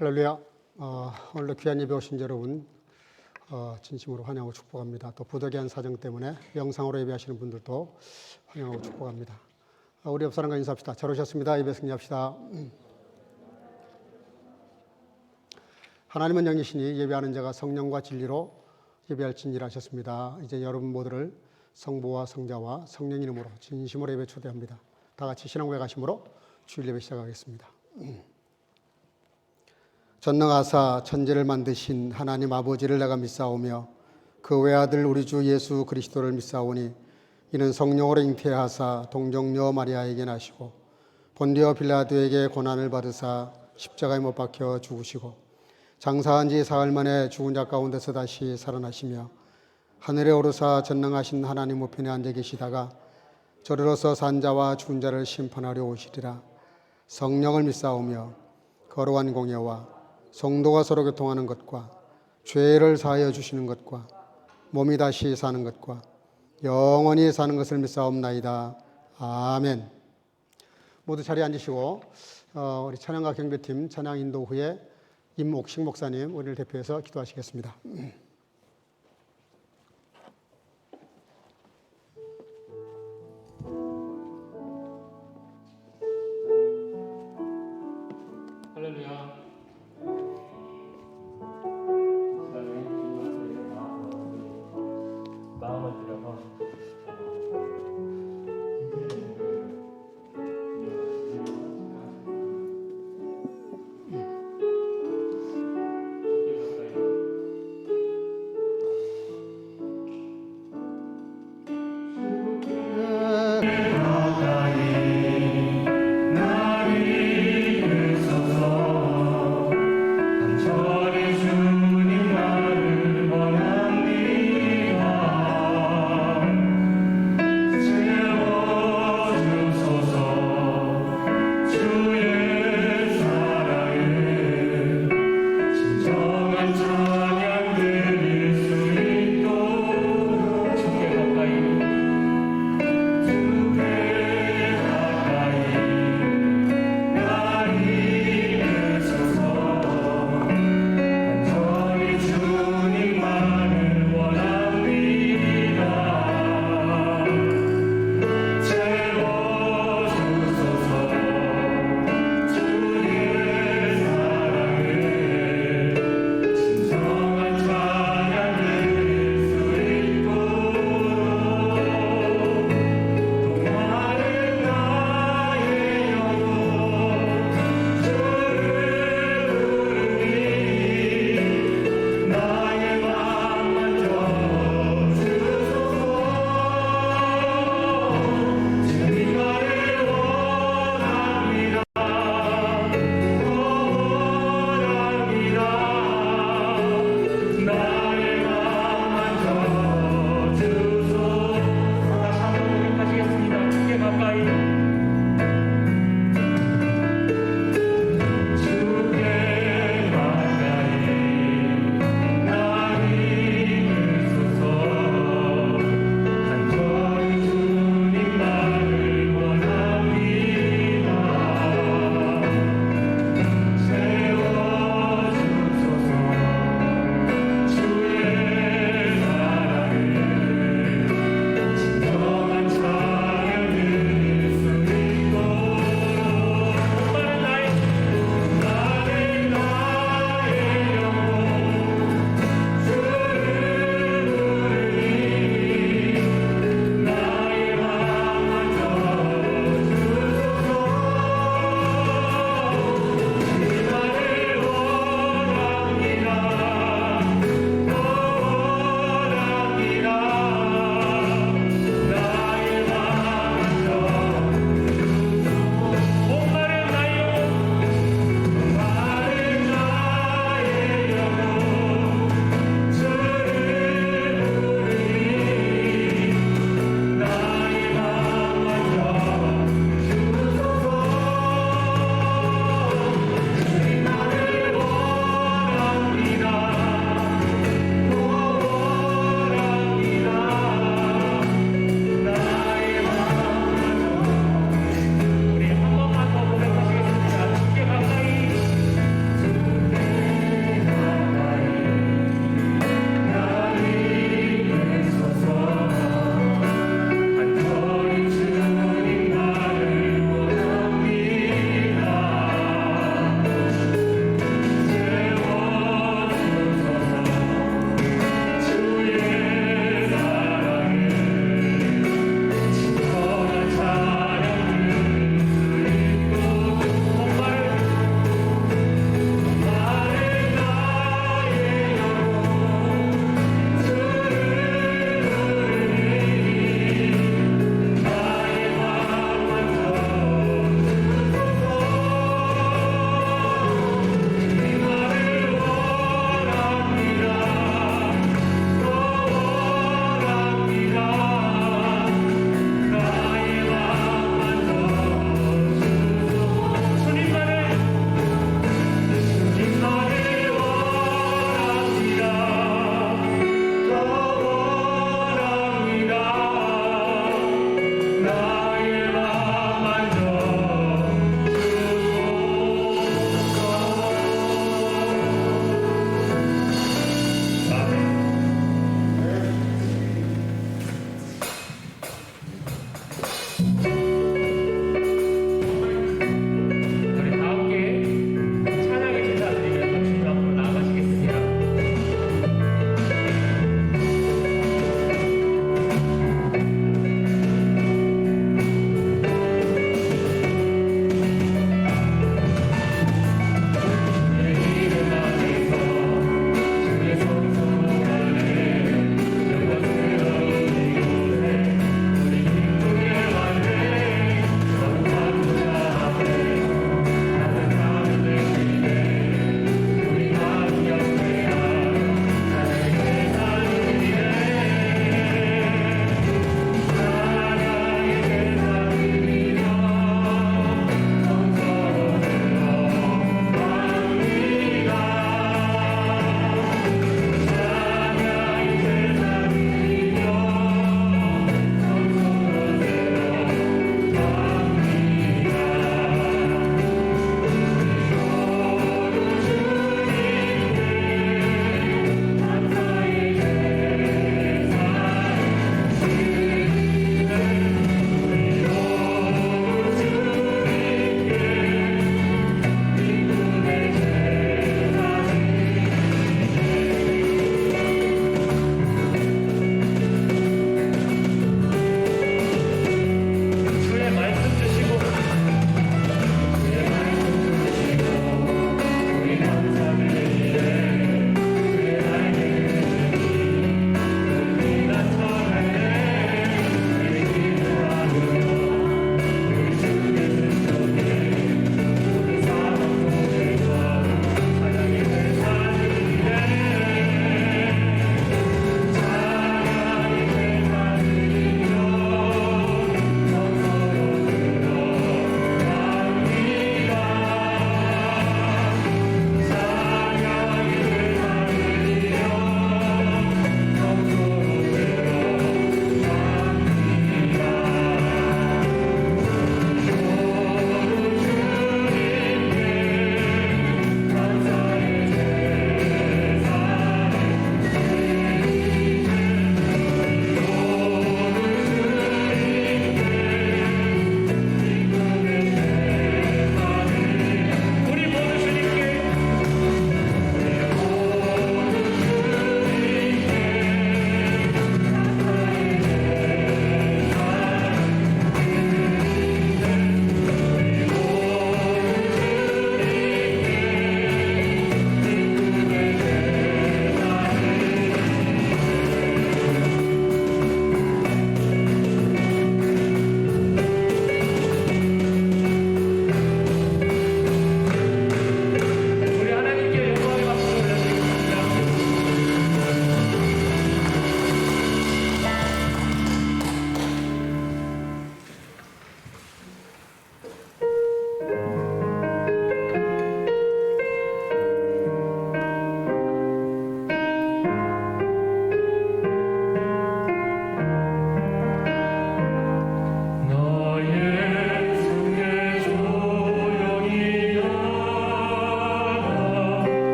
할렐루야. 오늘도 귀한 예배 오신 여러분 진심으로 환영하고 축복합니다. 또 부득이한 사정 때문에 영상으로 예배하시는 분들도 환영하고 축복합니다. 우리 옆 사람과 인사합시다. 잘 오셨습니다. 예배 승리합시다. 하나님은 영이시니 예배하는 자가 성령과 진리로 예배할지니라 하셨습니다. 이제 여러분 모두를 성부와 성자와 성령 이름으로 진심으로 예배 초대합니다. 다 같이 신앙 고백하심으로 주일 예배 시작하겠습니다. 전능하사 천지를 만드신 하나님 아버지를 내가 믿사오며 그 외아들 우리 주 예수 그리스도를 믿사오니 이는 성령으로 잉태하사 동정녀 마리아에게 나시고 본디오 빌라도에게 고난을 받으사 십자가에 못 박혀 죽으시고 장사한 지 사흘 만에 죽은 자 가운데서 다시 살아나시며 하늘에 오르사 전능하신 하나님 우편에 앉아 계시다가 저리로서 산 자와 죽은 자를 심판하려 오시리라. 성령을 믿사오며 거룩한 공예와 성도가 서로 교통하는 것과 죄를 사하여 주시는 것과 몸이 다시 사는 것과 영원히 사는 것을 믿사옵나이다. 아멘. 모두 자리에 앉으시고 우리 찬양가 경배팀 찬양 인도 후에 임옥식 목사님 우리를 대표해서 기도하시겠습니다. 할렐루야. 마음을 들여서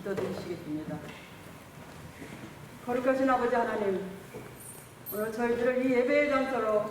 기도드리시겠습니다. 거룩하신 아버지 하나님, 오늘 저희들을 이 예배의 장소로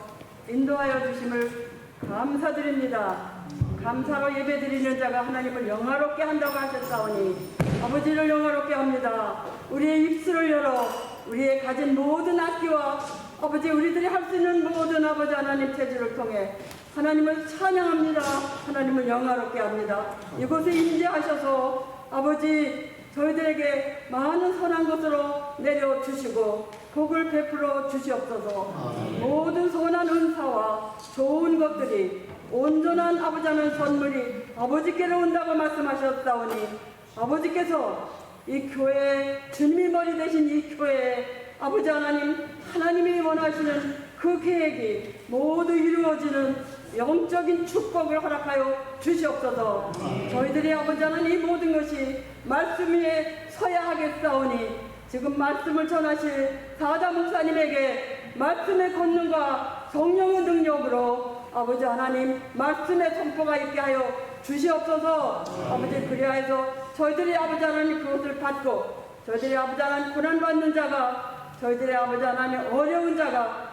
인도하여 주심을 감사드립니다. 감사로 예배드리는 자가 하나님을 영화롭게 한다고 하셨사오니 아버지를 영화롭게 합니다. 우리의 입술을 열어 우리의 가진 모든 악기와 아버지 우리들이 할 수 있는 모든 아버지 하나님 체질을 통해 하나님을 찬양합니다. 하나님을 영화롭게 합니다. 이곳에 임재하셔서 아버지 저희들에게 많은 선한 것으로 내려주시고 복을 베풀어 주시옵소서. 모든 선한 은사와 좋은 것들이 온전한 아버지 하나님 선물이 아버지께로 온다고 말씀하셨사오니 아버지께서 이 교회 주님이 머리 되신 이 교회에 아버지 하나님이 원하시는 그 계획이 모두 이루어지는 영적인 축복을 허락하여 주시옵소서. 저희들이 아버지 하나님 이 모든 것이 말씀 위에 서야 하겠사오니 지금 말씀을 전하실 사자 목사님에게 말씀의 권능과 성령의 능력으로 아버지 하나님 말씀의 선포가 있게 하여 주시옵소서. 아버지 그리하여서 저희들이 아버지 하나님 그것을 받고 저희들이 아버지 하나님 고난받는 자가 저희들의 아버지 하나님 어려운 자가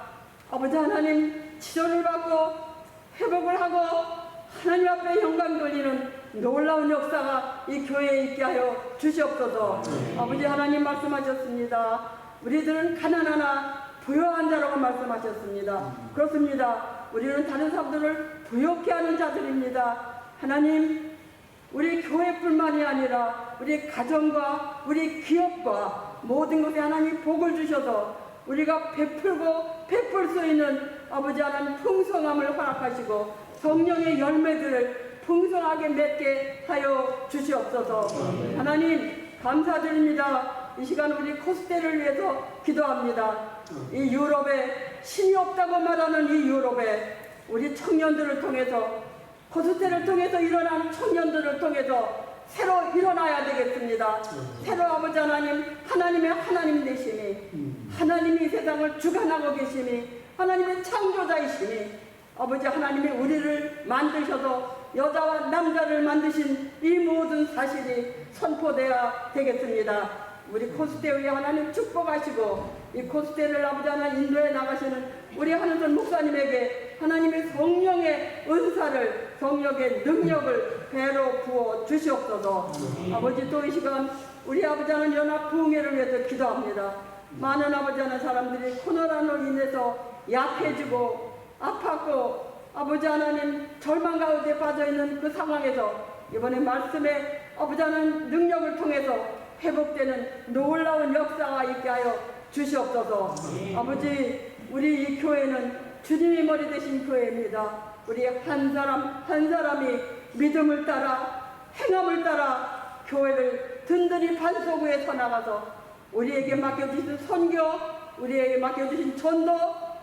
아버지 하나님 치료를 받고 회복을 하고 하나님 앞에 영광 돌리는 놀라운 역사가 이 교회에 있게 하여 주시옵소서. 아버지 하나님 말씀하셨습니다. 우리들은 가난하나 부유한 자라고 말씀하셨습니다. 그렇습니다. 우리는 다른 사람들을 부욕해 하는 자들입니다. 하나님 우리 교회뿐만이 아니라 우리 가정과 우리 기업과 모든 것에 하나님 복을 주셔서 우리가 베풀고 베풀 수 있는 아버지 하나님 풍성함을 허락하시고 성령의 열매들을 풍성하게 맺게 하여 주시옵소서. 하나님 감사드립니다. 이 시간 우리 코스테를 위해서 기도합니다. 이 유럽에 신이 없다고 말하는 이 유럽에 우리 청년들을 통해서 코스테를 통해서 일어난 청년들을 통해서 새로 일어나야 되겠습니다. 새로 아버지 하나님의 하나님 되시니 하나님이 세상을 주관하고 계시니 하나님의 창조자이시니 아버지 하나님이 우리를 만드셔서 여자와 남자를 만드신 이 모든 사실이 선포되어야 되겠습니다. 우리 코스테의 하나님 축복하시고 이 코스테를 아버지 하나님 인도에 나가시는 우리 한은선 목사님에게 하나님의 성령의 은사를 성령의 능력을 배로 부어 주시옵소서. 아버지 또 이 시간 우리 아버지 하나님 연합 부흥회를 위해서 기도합니다. 많은 아버지 하나님 사람들이 코로나로 인해서 약해지고 아팠고 아버지 하나님 절망 가운데 빠져있는 그 상황에서 이번에 말씀의 아버지 하나님 능력을 통해서 회복되는 놀라운 역사가 있게 하여 주시옵소서. 아버지 우리 이 교회는 주님이 머리 되신 교회입니다. 우리 한 사람 한 사람이 믿음을 따라 행함을 따라 교회를 든든히 반석 위에 서나가서 우리에게 맡겨주신 선교 우리에게 맡겨주신 전도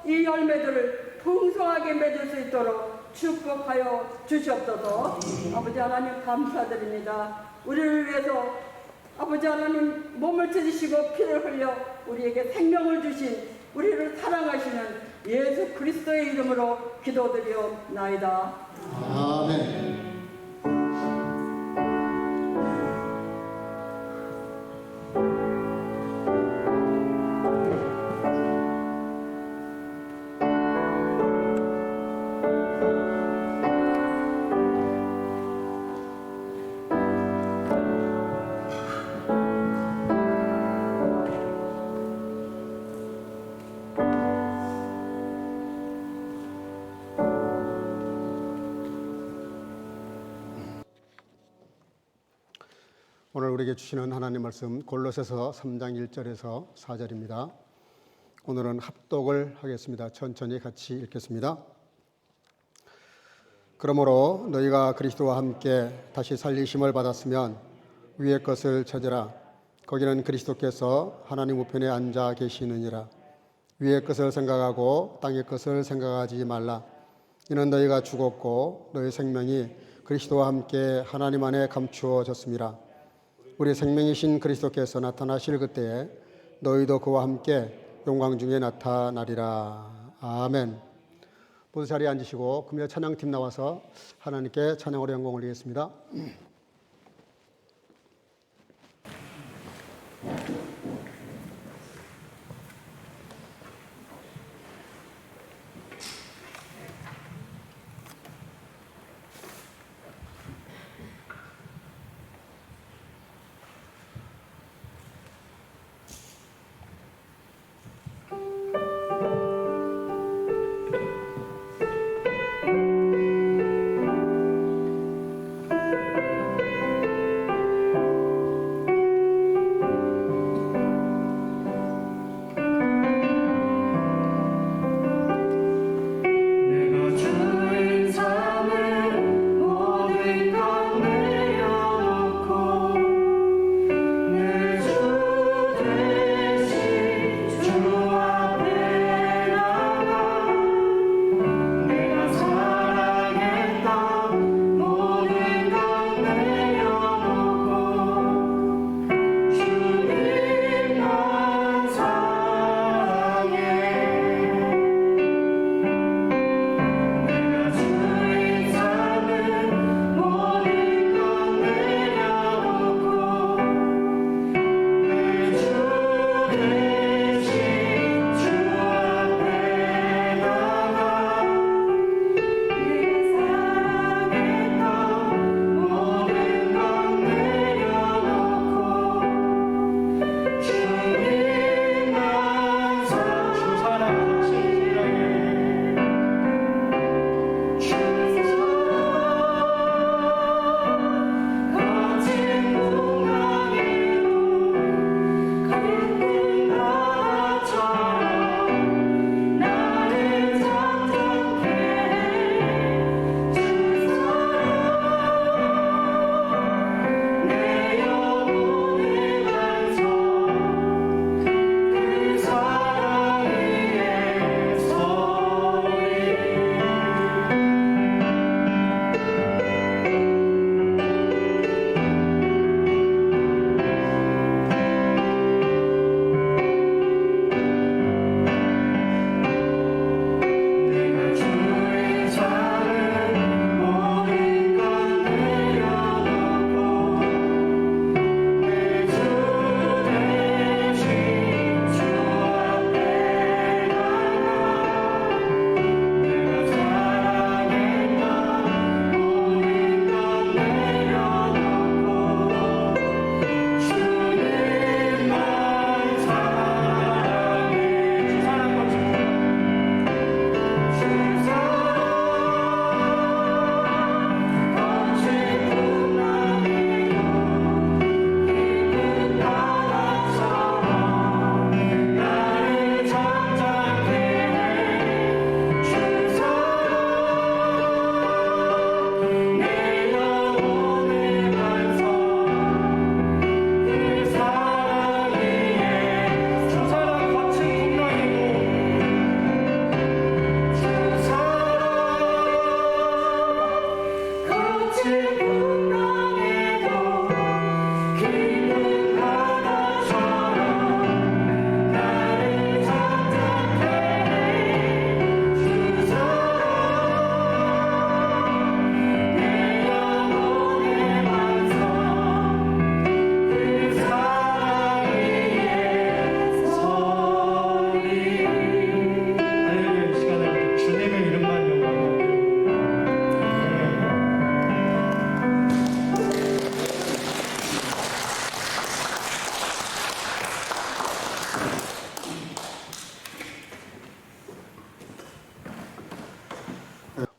이 열매들을 풍성하게 맺을 수 있도록 축복하여 주시옵소서. 아버지 하나님 감사드립니다. 우리를 위해서 아버지 하나님 몸을 찢으시고 피를 흘려 우리에게 생명을 주신 우리를 사랑하시는 예수 그리스도의 이름으로 기도드리옵나이다. 아멘. 오늘 우리에게 주시는 하나님 말씀 골로새서 3장 1절에서 4절입니다. 오늘은 합독을 하겠습니다. 천천히 같이 읽겠습니다. 그러므로 너희가 그리스도와 함께 다시 살리심을 받았으면 위의 것을 찾으라. 거기는 그리스도께서 하나님 우편에 앉아 계시느니라. 위의 것을 생각하고 땅의 것을 생각하지 말라. 이는 너희가 죽었고 너희 생명이 그리스도와 함께 하나님 안에 감추어졌습니다. 우리 생명이신 그리스도께서 나타나실 그때에 너희도 그와 함께 영광 중에 나타나리라. 아멘. 모두 자리에 앉으시고 금요 찬양팀 나와서 하나님께 찬양으로 영광 올리겠습니다.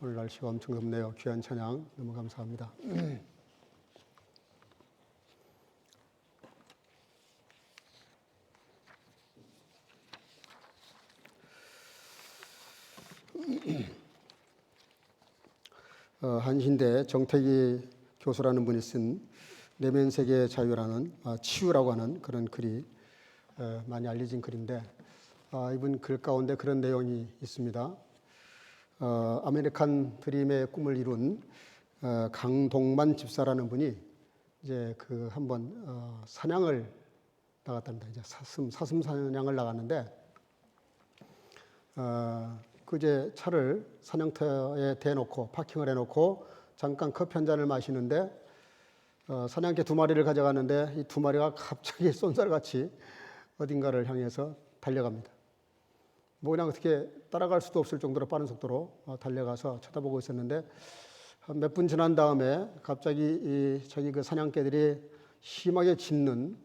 오늘 날씨가 엄청 덥네요. 귀한 찬양 너무 감사합니다. 한신대 정태기 교수라는 분이 쓴 내면세계 자유라는 치유라고 하는 그런 글이 많이 알려진 글인데 이분 글 가운데 그런 내용이 있습니다. 아메리칸 드림의 꿈을 이룬 강동만 집사라는 분이 이제 그 한번 사냥을 나갔답니다. 이제 사슴 사냥을 나갔는데 그제 차를 사냥터에 대놓고 파킹을 해놓고 잠깐 커피 한 잔을 마시는데 사냥개 2마리를 가져가는데 이 2마리가 갑자기 쏜살같이 어딘가를 향해서 달려갑니다. 뭐 그냥 어떻게 따라갈 수도 없을 정도로 빠른 속도로 달려가서 쳐다보고 있었는데 몇 분 지난 다음에 갑자기 저기 그 사냥개들이 심하게 짖는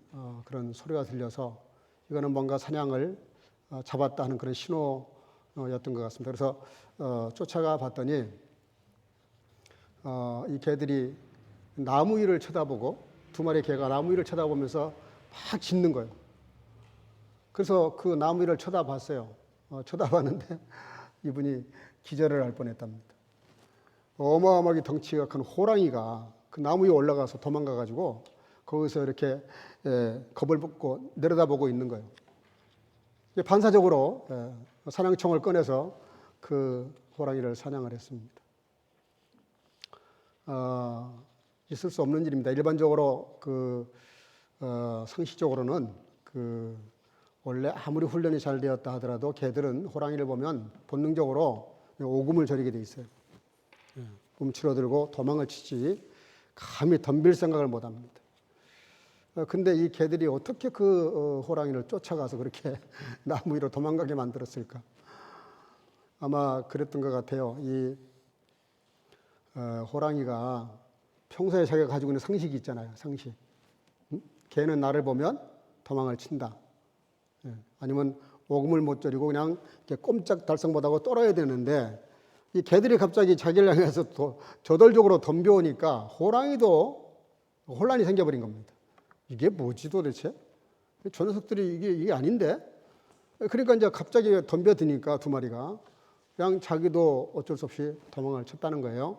그런 소리가 들려서 이거는 뭔가 사냥을 잡았다 하는 그런 신호였던 것 같습니다. 그래서 쫓아가 봤더니 이 개들이 나무 위를 쳐다보고 2마리 개가 나무 위를 쳐다보면서 막 짖는 거예요. 그래서 그 나무 위를 쳐다봤어요. 쳐다봤는데 이분이 기절을 할 뻔했답니다. 어마어마하게 덩치가 큰 호랑이가 그 나무 위에 올라가서 도망가가지고 거기서 이렇게 겁을 먹고 내려다보고 있는 거예요. 반사적으로 사냥총을 꺼내서 그 호랑이를 사냥을 했습니다. 있을 수 없는 일입니다. 일반적으로 상식적으로는 원래 아무리 훈련이 잘 되었다 하더라도 개들은 호랑이를 보면 본능적으로 오금을 저리게 돼 있어요. 움츠러들고 도망을 치지 감히 덤빌 생각을 못 합니다. 근데 이 개들이 어떻게 그 호랑이를 쫓아가서 그렇게 나무 위로 도망가게 만들었을까? 아마 그랬던 것 같아요. 이 호랑이가 평소에 자기가 가지고 있는 상식이 있잖아요. 상식. 개는 나를 보면 도망을 친다. 아니면 오금을 못 저리고 그냥 꼼짝 달싹 못하고 떨어야 되는데 이 개들이 갑자기 자기를 향해서 저돌적으로 덤벼오니까 호랑이도 혼란이 생겨버린 겁니다. 이게 뭐지 도대체? 저 녀석들이 이게 아닌데? 그러니까 이제 갑자기 덤벼드니까 2마리가 그냥 자기도 어쩔 수 없이 도망을 쳤다는 거예요.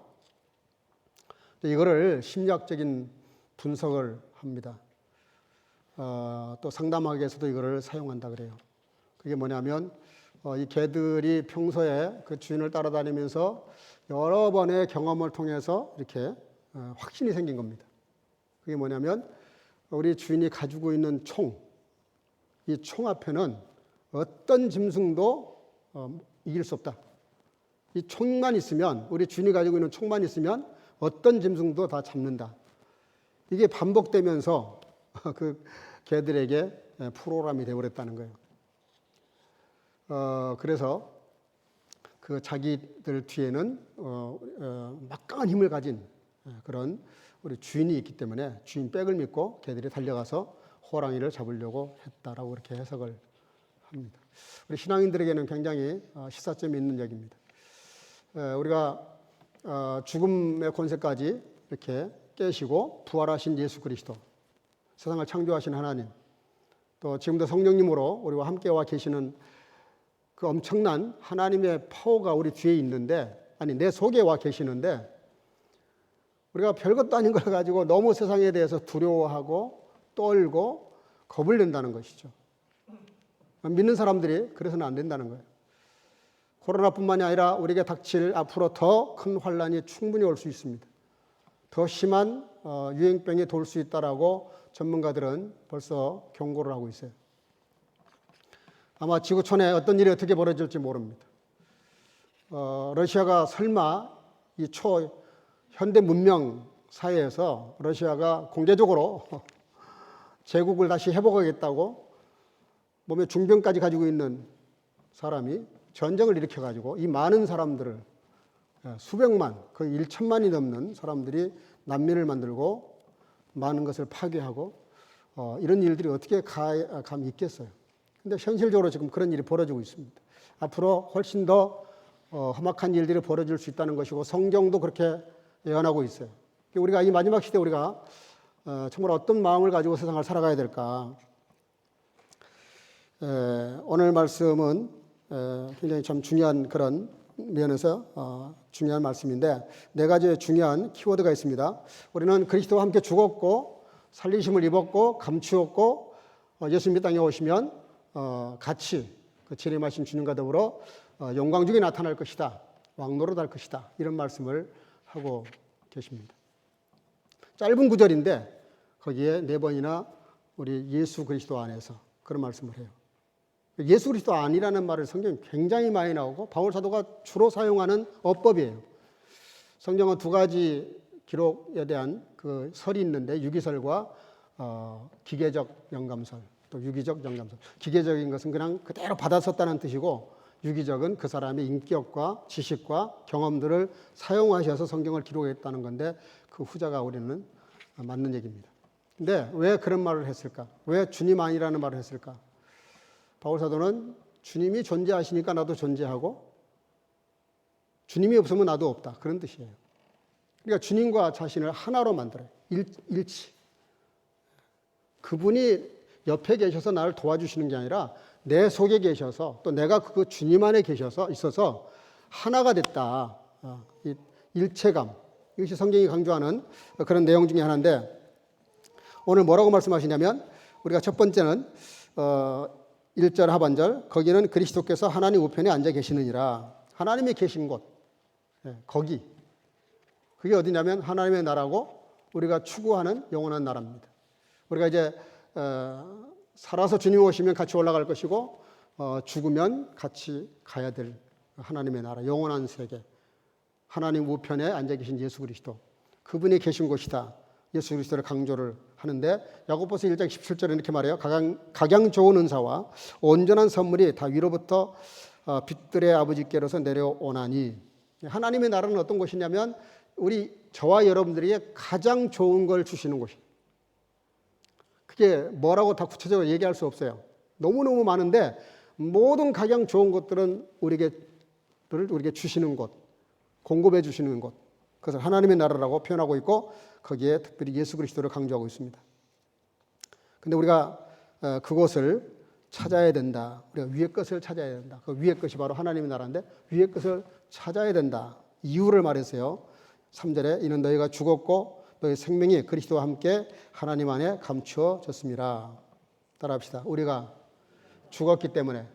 이거를 심리학적인 분석을 합니다. 또 상담학에서도 이거를 사용한다 그래요. 그게 뭐냐면 이 개들이 평소에 그 주인을 따라다니면서 여러 번의 경험을 통해서 이렇게 확신이 생긴 겁니다. 그게 뭐냐면 우리 주인이 가지고 있는 이 총 앞에는 어떤 짐승도 이길 수 없다. 이 총만 있으면, 우리 주인이 가지고 있는 총만 있으면 어떤 짐승도 다 잡는다. 이게 반복되면서 그 개들에게 프로그램이 되어버렸다는 거예요. 그래서 그 자기들 뒤에는 막강한 힘을 가진 그런 우리 주인이 있기 때문에 주인 백을 믿고 개들이 달려가서 호랑이를 잡으려고 했다라고 그렇게 해석을 합니다. 우리 신앙인들에게는 굉장히 시사점이 있는 얘기입니다. 우리가 죽음의 권세까지 이렇게 깨시고 부활하신 예수 그리스도, 세상을 창조하신 하나님, 또 지금도 성령님으로 우리와 함께 와 계시는 그 엄청난 하나님의 파워가 우리 뒤에 있는데, 아니 내 속에 와 계시는데 우리가 별것도 아닌 걸 가지고 너무 세상에 대해서 두려워하고 떨고 겁을 낸다는 것이죠. 믿는 사람들이 그래서는 안 된다는 거예요. 코로나뿐만이 아니라 우리에게 닥칠 앞으로 더 큰 환란이 충분히 올 수 있습니다. 더 심한 유행병이 돌 수 있다라고 전문가들은 벌써 경고를 하고 있어요. 아마 지구촌에 어떤 일이 어떻게 벌어질지 모릅니다. 러시아가 설마 이 초현대 문명 사회에서 러시아가 공개적으로 제국을 다시 회복하겠다고 몸에 중병까지 가지고 있는 사람이 전쟁을 일으켜가지고 이 많은 사람들을 수백만, 거의 1천만이 넘는 사람들이 난민을 만들고 많은 것을 파괴하고 이런 일들이 어떻게 감이 있겠어요. 근데 현실적으로 지금 그런 일이 벌어지고 있습니다. 앞으로 훨씬 더 험악한 일들이 벌어질 수 있다는 것이고 성경도 그렇게 예언하고 있어요. 우리가 이 마지막 시대 우리가 정말 어떤 마음을 가지고 세상을 살아가야 될까? 오늘 말씀은 굉장히 참 중요한 그런 면에서 중요한 말씀인데 네 가지 중요한 키워드가 있습니다. 우리는 그리스도와 함께 죽었고 살리심을 입었고 감추었고 예수님이 땅에 오시면 같이 그 재림하신 주님과 더불어 영광 중에 나타날 것이다. 왕노릇할 것이다. 이런 말씀을 하고 계십니다. 짧은 구절인데 거기에 4번이나 우리 예수 그리스도 안에서 그런 말씀을 해요. 예수 그리스도 안이라는 말을 성경에 굉장히 많이 나오고 바울 사도가 주로 사용하는 어법이에요. 성경은 2가지 기록에 대한 그 설이 있는데 유기설과 기계적 영감설, 또 유기적 영감설. 기계적인 것은 그냥 그대로 받아섰다는 뜻이고 유기적은 그 사람의 인격과 지식과 경험들을 사용하셔서 성경을 기록했다는 건데 그 후자가 우리는 맞는 얘기입니다. 근데 왜 그런 말을 했을까? 왜 주님 아니라는 말을 했을까? 바울 사도는 주님이 존재하시니까 나도 존재하고 주님이 없으면 나도 없다. 그런 뜻이에요. 그러니까 주님과 자신을 하나로 만들어요. 일치. 그분이 옆에 계셔서 나를 도와주시는 게 아니라 내 속에 계셔서 또 내가 그 주님 안에 계셔서 있어서 하나가 됐다. 일체감. 이것이 성경이 강조하는 그런 내용 중에 하나인데 오늘 뭐라고 말씀하시냐면 우리가 첫 번째는 1절 하반절 거기는 그리스도께서 하나님 우편에 앉아 계시느니라. 하나님이 계신 곳. 거기. 그게 어디냐면 하나님의 나라고 우리가 추구하는 영원한 나라입니다. 우리가 이제 살아서 주님 오시면 같이 올라갈 것이고 죽으면 같이 가야 될 하나님의 나라, 영원한 세계. 하나님 우편에 앉아 계신 예수 그리스도. 그분이 계신 곳이다. 예수 그리스도를 강조를 하는데 야고보서 1장 17절에 이렇게 말해요. 각양 좋은 은사와 온전한 선물이 다 위로부터 빛들의 아버지께로서 내려오나니. 하나님의 나라는 어떤 곳이냐면 저와 여러분들에게 가장 좋은 걸 주시는 곳이에요. 그게 뭐라고 다 구체적으로 얘기할 수 없어요. 너무너무 많은데 모든 가장 좋은 것들은 우리에게 주시는 곳, 공급해 주시는 곳. 그것을 하나님의 나라라고 표현하고 있고 거기에 특별히 예수 그리스도를 강조하고 있습니다. 근데 우리가 그곳을 찾아야 된다. 우리가 위의 것을 찾아야 된다. 그 위의 것이 바로 하나님의 나라인데 위의 것을 찾아야 된다. 이유를 말했어요. 3절에 이는 너희가 죽었고 너희 생명이 그리스도와 함께 하나님 안에 감추어졌습니다. 따라합시다. 우리가 죽었기 때문에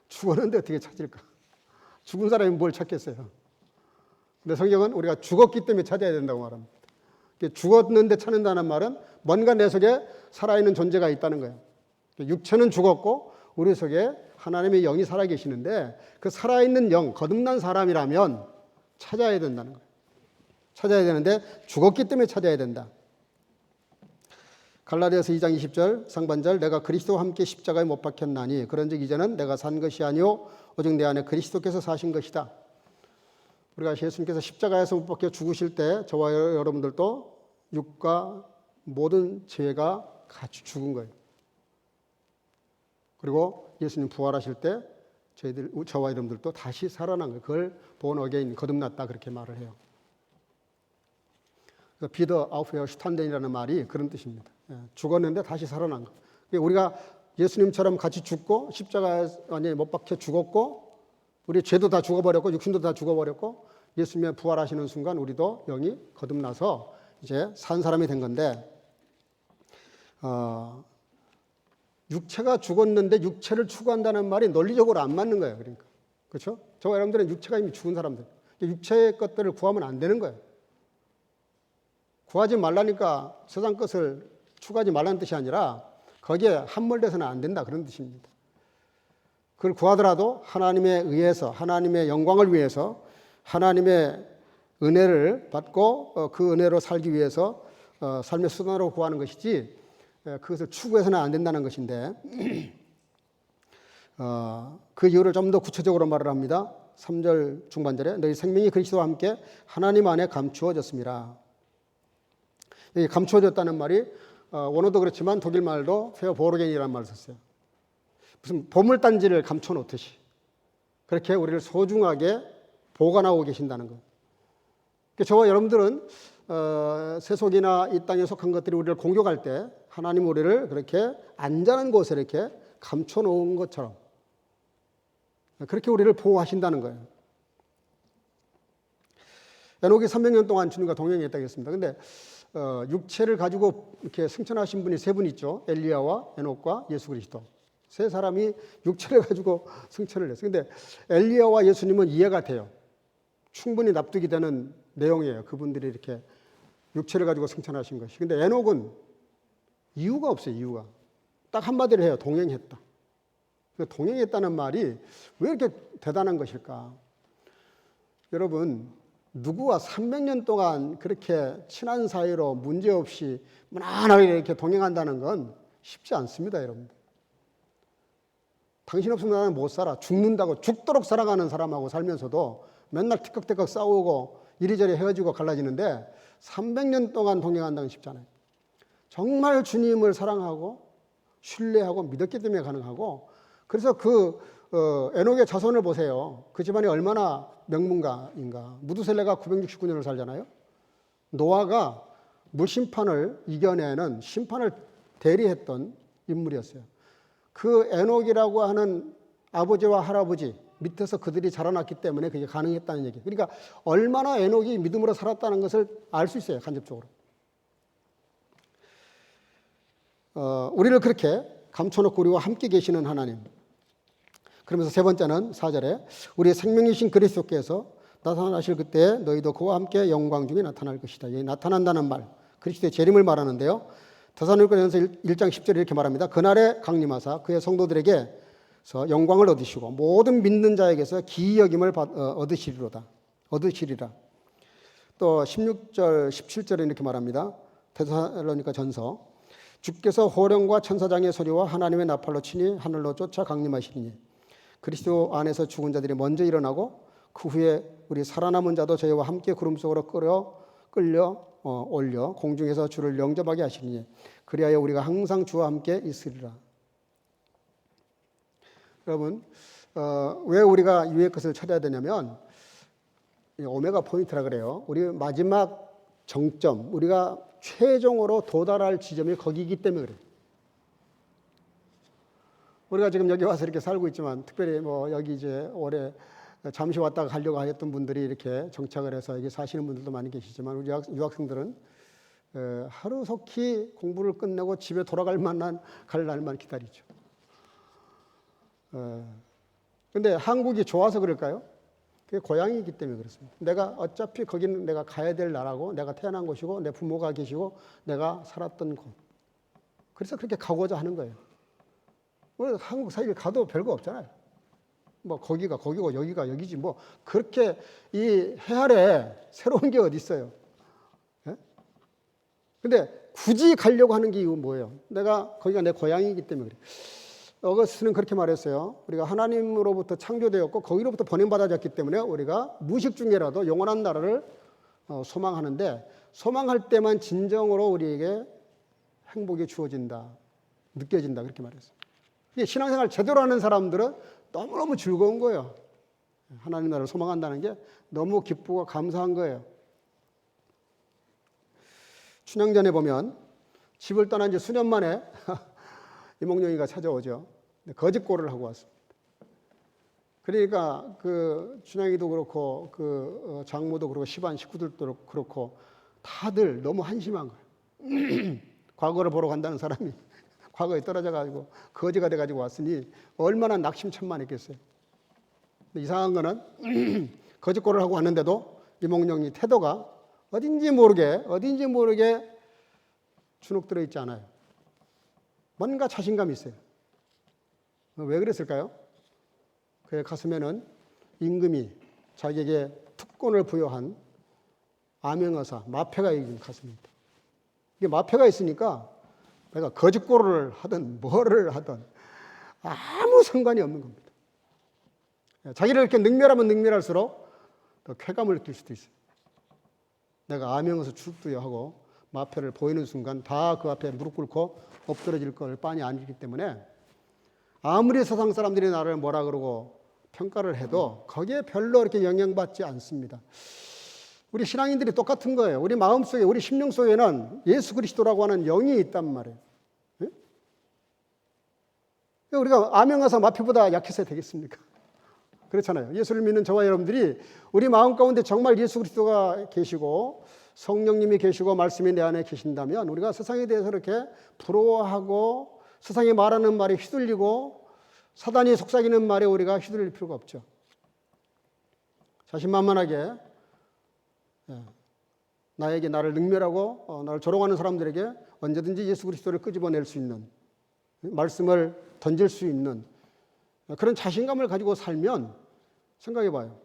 죽었는데 어떻게 찾을까? 죽은 사람이 뭘 찾겠어요? 근데 성경은 우리가 죽었기 때문에 찾아야 된다고 말합니다. 죽었는데 찾는다는 말은 뭔가 내 속에 살아있는 존재가 있다는 거예요. 육체는 죽었고 우리 속에 하나님의 영이 살아계시는데 그 살아있는 영, 거듭난 사람이라면 찾아야 된다는 거예요. 찾아야 되는데 죽었기 때문에 찾아야 된다. 갈라디아서 2장 20절 상반절 내가 그리스도와 함께 십자가에 못 박혔나니 그런즉 이제는 내가 산 것이 아니요 오직 내 안에 그리스도께서 사신 것이다. 우리가 예수님께서 십자가에서 못 박혀 죽으실 때 저와 여러분들도 육과 모든 죄가 같이 죽은 거예요. 그리고 예수님 부활하실 때 저와 여러분들도 다시 살아난 거예요. 그걸 born again, 거듭났다 그렇게 말을 해요. 비더 아우페어 슈탄덴이라는 말이 그런 뜻입니다. 죽었는데 다시 살아난 거. 우리가 예수님처럼 같이 죽고 십자가에 못 박혀 죽었고 우리 죄도 다 죽어버렸고 육신도 다 죽어버렸고 예수님의 부활하시는 순간 우리도 영이 거듭나서 이제 산 사람이 된 건데 육체가 죽었는데 육체를 추구한다는 말이 논리적으로 안 맞는 거예요. 그러니까 그렇죠? 저와 여러분들은 육체가 이미 죽은 사람들. 육체의 것들을 구하면 안 되는 거예요. 구하지 말라니까 세상 것을 추구하지 말라는 뜻이 아니라 거기에 함몰돼서는 안 된다 그런 뜻입니다. 그걸 구하더라도 하나님에 의해서 하나님의 영광을 위해서 하나님의 은혜를 받고 그 은혜로 살기 위해서 삶의 수단으로 구하는 것이지 그것을 추구해서는 안 된다는 것인데 그 이유를 좀 더 구체적으로 말을 합니다. 3절 중반절에 너희 생명이 그리스도와 함께 하나님 안에 감추어졌습니다. 여기 감추어졌다는 말이 원어도 그렇지만 독일 말도 페어보르겐이라는 말을 썼어요. 무슨 보물단지를 감춰놓듯이 그렇게 우리를 소중하게 보관하고 계신다는 것. 저와 여러분들은 세속이나 이 땅에 속한 것들이 우리를 공격할 때 하나님 우리를 그렇게 안전한 곳에 이렇게 감춰놓은 것처럼 그렇게 우리를 보호하신다는 거예요. 에녹이 300년 동안 주님과 동행했다고 했습니다. 근데 육체를 가지고 이렇게 승천하신 분이 세 분 있죠. 엘리야와 에녹과 예수 그리스도. 세 사람이 육체를 가지고 승천을 했어요. 근데 엘리야와 예수님은 이해가 돼요. 충분히 납득이 되는 내용이에요. 그분들이 이렇게 육체를 가지고 승천하신 것이. 근데 에녹은 이유가 없어요. 이유가. 딱 한마디로 해요. 동행했다. 동행했다는 말이 왜 이렇게 대단한 것일까? 여러분, 누구와 300년 동안 그렇게 친한 사이로 문제없이 무난하게 이렇게 동행한다는 건 쉽지 않습니다, 여러분. 당신 없으면 나는 못 살아. 죽는다고 죽도록 살아가는 사람하고 살면서도 맨날 티격태격 싸우고 이리저리 헤어지고 갈라지는데 300년 동안 동행한다는 건 쉽지 않아요. 정말 주님을 사랑하고 신뢰하고 믿었기 때문에 가능하고, 그래서 에녹의 자손을 보세요. 그 집안이 얼마나 명문가인가. 무두셀레가 969년을 살잖아요. 노아가 물심판을 이겨내는 심판을 대리했던 인물이었어요. 그 에녹이라고 하는 아버지와 할아버지 밑에서 그들이 자라났기 때문에 그게 가능했다는 얘기예요. 그러니까 얼마나 에녹이 믿음으로 살았다는 것을 알 수 있어요. 간접적으로. 우리를 그렇게 감춰놓고 우리와 함께 계시는 하나님. 그러면서 세 번째는 4절에 우리의 생명이신 그리스도께서 나타나실 그때 너희도 그와 함께 영광 중에 나타날 것이다. 여기 나타난다는 말, 그리스도의 재림을 말하는데요. 데살로니가전서 1장 10절에 이렇게 말합니다. 그날에 강림하사 그의 성도들에게서 영광을 얻으시고 모든 믿는 자에게서 기이 여김을 얻으시리라. 또 16절, 17절에 이렇게 말합니다. 데살로니가전서 주께서 호령과 천사장의 소리와 하나님의 나팔로 치니 하늘로 쫓아 강림하시리니 그리스도 안에서 죽은 자들이 먼저 일어나고 그 후에 우리 살아남은 자도 저희와 함께 구름 속으로 끌려 올려 공중에서 주를 영접하게 하시니 그리하여 우리가 항상 주와 함께 있으리라. 여러분, 왜 우리가 유의 것을 찾아야 되냐면 오메가 포인트라 그래요. 우리 마지막 정점, 우리가 최종으로 도달할 지점이 거기이기 때문에 그래요. 우리가 지금 여기 와서 이렇게 살고 있지만, 특별히 여기 이제 올해 잠시 왔다가 가려고 하였던 분들이 이렇게 정착을 해서 여기 사시는 분들도 많이 계시지만, 우리 유학생들은 하루속히 공부를 끝내고 집에 돌아갈 갈 날만 기다리죠. 근데 한국이 좋아서 그럴까요? 그게 고향이기 때문에 그렇습니다. 내가 어차피 거기는 내가 가야 될 나라고, 내가 태어난 곳이고, 내 부모가 계시고, 내가 살았던 곳. 그래서 그렇게 가고자 하는 거예요. 한국 사이를 가도 별거 없잖아요. 거기가 거기고 여기가 여기지 그렇게 이 해아래 새로운 게 어디 있어요? 예? 근데 굳이 가려고 하는 게 이건 뭐예요? 거기가 내 고향이기 때문에 그래. 어거스트는 그렇게 말했어요. 우리가 하나님으로부터 창조되었고 거기로부터 보냄받아졌기 때문에 우리가 무식 중에라도 영원한 나라를 소망하는데, 소망할 때만 진정으로 우리에게 행복이 주어진다, 느껴진다, 그렇게 말했어요. 신앙생활 제대로 하는 사람들은 너무너무 즐거운 거예요. 하나님 나라를 소망한다는 게 너무 기쁘고 감사한 거예요. 춘향전에 보면 집을 떠난 지 수년 만에 이몽룡이가 찾아오죠. 거짓골을 하고 왔습니다. 그러니까 그 춘향이도 그렇고 장모도 그렇고 집안 식구들도 그렇고 다들 너무 한심한 거예요. 과거를 보러 간다는 사람이 과거에 떨어져가지고 거지가 돼가지고 왔으니 얼마나 낙심천만했겠어요. 이상한 거는 거짓골을 하고 왔는데도 이몽룡이 태도가 어딘지 모르게 주눅 들어 있지 않아요. 뭔가 자신감이 있어요. 왜 그랬을까요? 그의 가슴에는 임금이 자기에게 특권을 부여한 암행어사, 마패가 있는 가슴입니다. 이게 마패가 있으니까 내가 거짓골을 하든 뭐를 하든 아무 상관이 없는 겁니다. 자기를 이렇게 능멸하면 능멸할수록 더 쾌감을 느낄 수도 있어요. 내가 암행어사 출두여 하고 마패를 보이는 순간 다 그 앞에 무릎 꿇고 엎드러질 걸 빤히 아니기 때문에 아무리 세상 사람들이 나를 뭐라 그러고 평가를 해도 거기에 별로 이렇게 영향받지 않습니다. 우리 신앙인들이 똑같은 거예요. 우리 마음속에, 우리 심령 속에는 예수 그리스도라고 하는 영이 있단 말이에요. 예? 우리가 아명하사 마피보다 약해서 되겠습니까? 그렇잖아요. 예수를 믿는 저와 여러분들이 우리 마음 가운데 정말 예수 그리스도가 계시고 성령님이 계시고 말씀이 내 안에 계신다면 우리가 세상에 대해서 이렇게 부러워하고 세상이 말하는 말에 휘둘리고 사단이 속삭이는 말에 우리가 휘둘릴 필요가 없죠. 자신만만하게 나에게 나를 능멸하고 나를 조롱하는 사람들에게 언제든지 예수 그리스도를 끄집어낼 수 있는 말씀을 던질 수 있는 그런 자신감을 가지고 살면 생각해 봐요.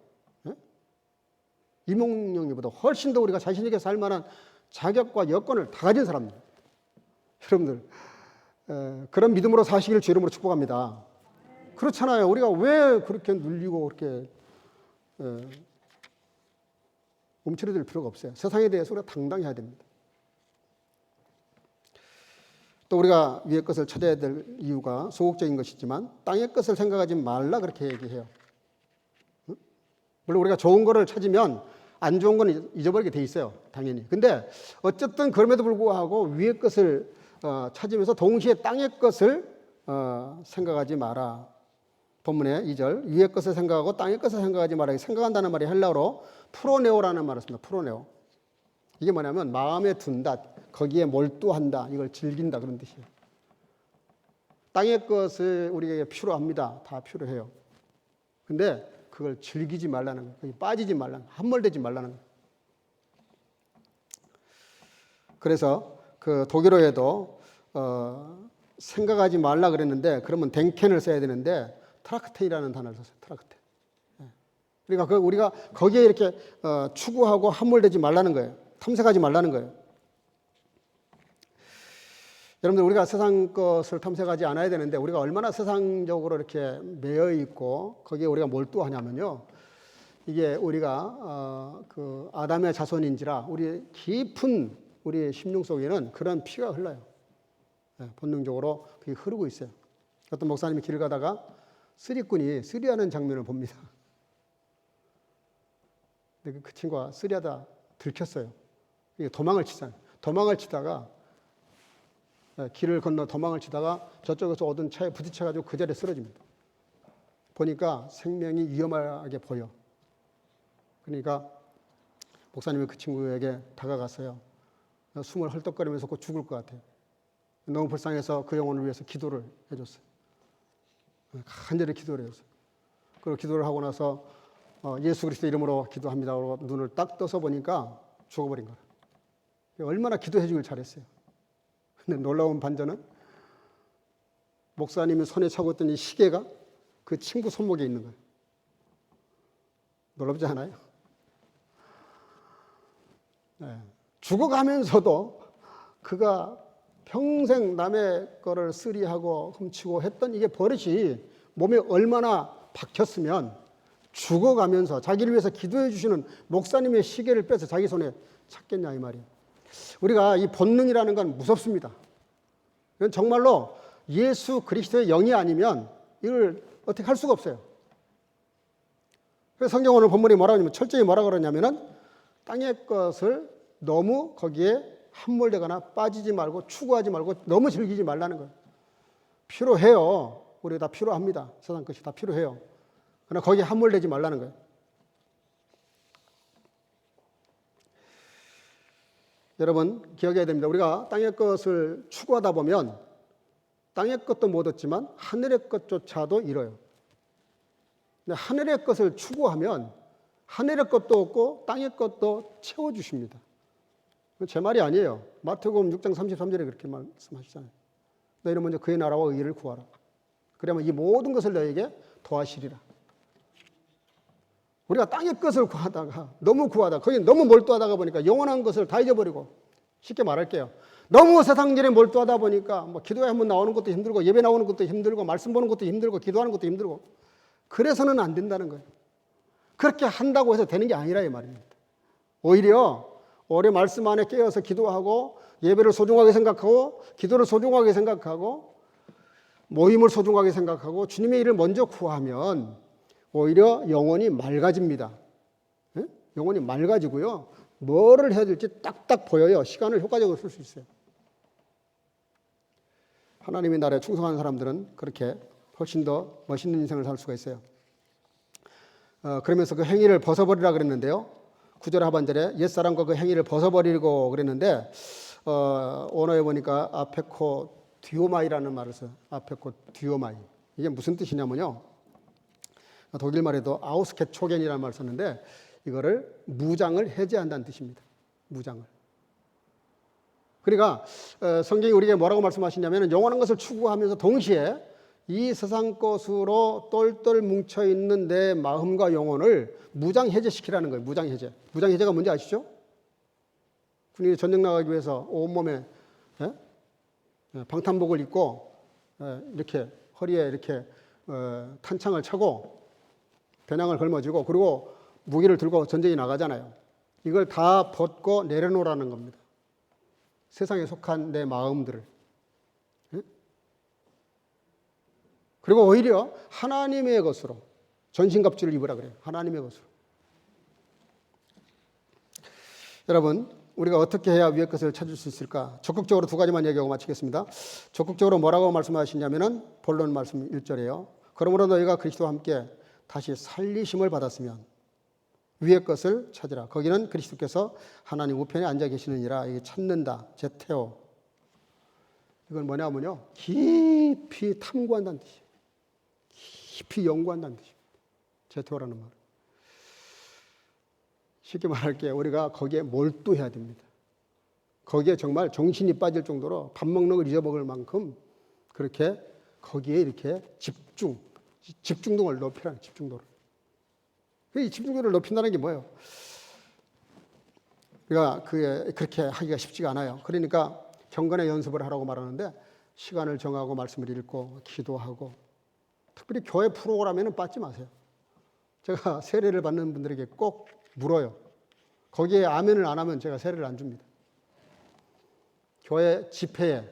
이몽룡이보다 훨씬 더 우리가 자신 있게 살 만한 자격과 여건을 다 가진 사람입니다. 여러분들 그런 믿음으로 사시길 주 이름으로 축복합니다. 그렇잖아요. 우리가 왜 그렇게 눌리고 그렇게 움츠러들 필요가 없어요. 세상에 대해서 우리가 당당해야 됩니다. 또 우리가 위의 것을 찾아야 될 이유가 소극적인 것이지만 땅의 것을 생각하지 말라 그렇게 얘기해요. 물론 우리가 좋은 거를 찾으면 안 좋은 건 잊어버리게 돼 있어요. 당연히. 근데 어쨌든 그럼에도 불구하고 위의 것을 찾으면서 동시에 땅의 것을 생각하지 마라. 본문의 2절 위의 것을 생각하고 땅의 것을 생각하지 마라. 생각한다는 말이 헬라어로 프로네오라는 말을 씁니다. 프로네오. 이게 뭐냐면 마음에 둔다. 거기에 몰두한다. 이걸 즐긴다. 그런 뜻이에요. 땅의 것을 우리에게 필요합니다. 다 필요해요. 근데 그걸 즐기지 말라는 거예요. 거기 빠지지 말라는 거예요. 함몰되지 말라는 거예요. 그래서 그 독일어에도 생각하지 말라 그랬는데 그러면 댕켄을 써야 되는데 트라크텐이라는 단어를 썼어요. 트라크텐. 그러니까 우리가 거기에 이렇게 추구하고 함몰되지 말라는 거예요. 탐색하지 말라는 거예요. 여러분들 우리가 세상 것을 탐색하지 않아야 되는데 우리가 얼마나 세상적으로 이렇게 매여 있고 거기에 우리가 몰두하냐면요. 이게 우리가 그 아담의 자손인지라 우리 깊은 우리 심령 속에는 그런 피가 흘러요. 본능적으로 그게 흐르고 있어요. 어떤 목사님이 길을 가다가 쓰리꾼이 쓰리하는 장면을 봅니다. 근데 그 친구가 쓰리하다 들켰어요. 도망을 치잖아요. 도망을 치다가 길을 건너 도망을 치다가 저쪽에서 오던 차에 부딪혀가지고 그 자리에 쓰러집니다. 보니까 생명이 위험하게 보여. 그러니까 목사님이 그 친구에게 다가갔어요. 숨을 헐떡거리면서 곧 죽을 것 같아요. 너무 불쌍해서 그 영혼을 위해서 기도를 해줬어요. 간절히 기도를 해줬어요. 그리고 기도를 하고 나서 예수 그리스도 이름으로 기도합니다. 그러고 눈을 딱 떠서 보니까 죽어버린 거예요. 얼마나 기도해 주길 잘했어요. 근데 놀라운 반전은 목사님이 손에 차고 있던 이 시계가 그 친구 손목에 있는 거예요. 놀랍지 않아요? 네. 죽어가면서도 그가 평생 남의 거를 쓰리하고 훔치고 했던 이게 버릇이 몸에 얼마나 박혔으면 죽어가면서 자기를 위해서 기도해 주시는 목사님의 시계를 빼서 자기 손에 찾겠냐 이 말이에요. 우리가 이 본능이라는 건 무섭습니다. 이건 정말로 예수 그리스도의 영이 아니면 이걸 어떻게 할 수가 없어요. 그래서 성경 오늘 본문이 뭐라고 하냐면 철저히 뭐라고 그러냐면은 땅의 것을 너무 거기에 함몰되거나 빠지지 말고 추구하지 말고 너무 즐기지 말라는 거예요. 필요해요. 우리 다 필요합니다. 세상 것이 다 필요해요. 그러나 거기에 함몰되지 말라는 거예요. 여러분 기억해야 됩니다. 우리가 땅의 것을 추구하다 보면 땅의 것도 못 얻지만 하늘의 것조차도 잃어요. 근데 하늘의 것을 추구하면 하늘의 것도 얻고 땅의 것도 채워주십니다. 제 말이 아니에요. 마태복음 6장 33절에 그렇게 말씀하시잖아요. 너희는 먼저 그의 나라와 의를 구하라. 그러면 이 모든 것을 너에게 더하시리라. 우리가 땅의 것을 구하다가 너무 구하다가 거기 너무 몰두하다가 보니까 영원한 것을 다 잊어버리고 쉽게 말할게요. 너무 세상 일에 몰두하다 보니까 뭐 기도에 한번 나오는 것도 힘들고 예배 나오는 것도 힘들고 말씀 보는 것도 힘들고 기도하는 것도 힘들고 그래서는 안 된다는 거예요. 그렇게 한다고 해서 되는 게 아니라 이 말입니다. 오히려 오래 말씀 안에 깨어서 기도하고 예배를 소중하게 생각하고 기도를 소중하게 생각하고 모임을 소중하게 생각하고 주님의 일을 먼저 구하면 오히려 영혼이 맑아집니다. 예? 영혼이 맑아지고요. 뭐를 해야 될지 딱딱 보여요. 시간을 효과적으로 쓸 수 있어요. 하나님의 나라에 충성하는 사람들은 그렇게 훨씬 더 멋있는 인생을 살 수가 있어요. 그러면서 그 행위를 벗어버리라 그랬는데요. 9절 하반절에 옛사람과 그 행위를 벗어버리고 그랬는데 언어에 보니까 아페코 듀오마이라는 말을 써요. 아페코 듀오마이. 이게 무슨 뜻이냐면요. 독일 말에도 아우스케초겐이라는 말을 썼는데 이거를 무장을 해제한다는 뜻입니다. 무장을. 그러니까 성경이 우리에게 뭐라고 말씀하시냐면 영원한 것을 추구하면서 동시에 이 세상 것으로 똘똘 뭉쳐있는 내 마음과 영혼을 무장해제시키라는 거예요. 무장해제. 무장해제가 뭔지 아시죠? 군인이 전쟁 나가기 위해서 온몸에 방탄복을 입고 이렇게 허리에 이렇게 탄창을 차고 배낭을 걸머쥐고 그리고 무기를 들고 전쟁에 나가잖아요. 이걸 다 벗고 내려놓으라는 겁니다. 세상에 속한 내 마음들을. 그리고 오히려 하나님의 것으로 전신갑주를 입으라 그래요. 하나님의 것으로. 여러분, 우리가 어떻게 해야 위의 것을 찾을 수 있을까? 적극적으로 두 가지만 얘기하고 마치겠습니다. 적극적으로 뭐라고 말씀하시냐면은 본론 말씀 1절이에요. 그러므로 너희가 그리스도와 함께 다시 살리심을 받았으면 위의 것을 찾으라. 거기는 그리스도께서 하나님 우편에 앉아 계시느니라. 이게 찾는다. 제테오. 이건 뭐냐면요. 깊이 탐구한다는 뜻이에요. 깊이 연구한다는 뜻입니다. 제테오라는 말은. 쉽게 말할게요. 우리가 거기에 몰두해야 됩니다. 거기에 정말 정신이 빠질 정도로 밥 먹는 걸 잊어먹을 만큼 그렇게 거기에 이렇게 집중도를 높이라는 집중도를. 이 집중도를 높인다는 게 뭐예요? 우리가 그렇게 하기가 쉽지가 않아요. 그러니까 경건의 연습을 하라고 말하는데 시간을 정하고 말씀을 읽고 기도하고 특별히 교회 프로그램에는 빠지지 마세요. 제가 세례를 받는 분들에게 꼭 물어요. 거기에 아멘을 안 하면 제가 세례를 안 줍니다. 교회 집회에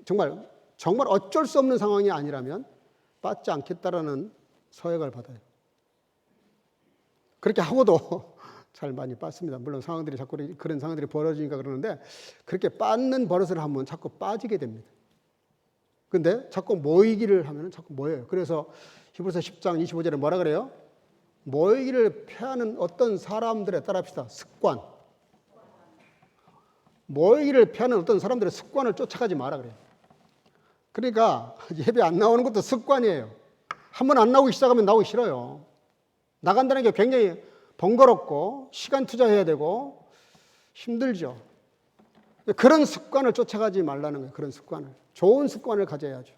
정말 어쩔 수 없는 상황이 아니라면 빠지지 않겠다라는 서약을 받아요. 그렇게 하고도 잘 많이 빠집니다. 물론 상황들이 자꾸 그런 상황들이 벌어지니까 그러는데 그렇게 빠는 버릇을 하면 자꾸 빠지게 됩니다. 근데 자꾸 모이기를 하면 자꾸 모여요. 그래서 히브리서 10장 25절에 뭐라 그래요? 모이기를 패하는 어떤 사람들에 따라합시다. 습관. 모이기를 패하는 어떤 사람들의 습관을 쫓아가지 마라 그래요. 그러니까 예배 안 나오는 것도 습관이에요. 한번 안 나오기 시작하면 나오기 싫어요. 나간다는 게 굉장히 번거롭고 시간 투자해야 되고 힘들죠. 그런 습관을 쫓아가지 말라는 거예요. 그런 습관을. 좋은 습관을 가져야죠.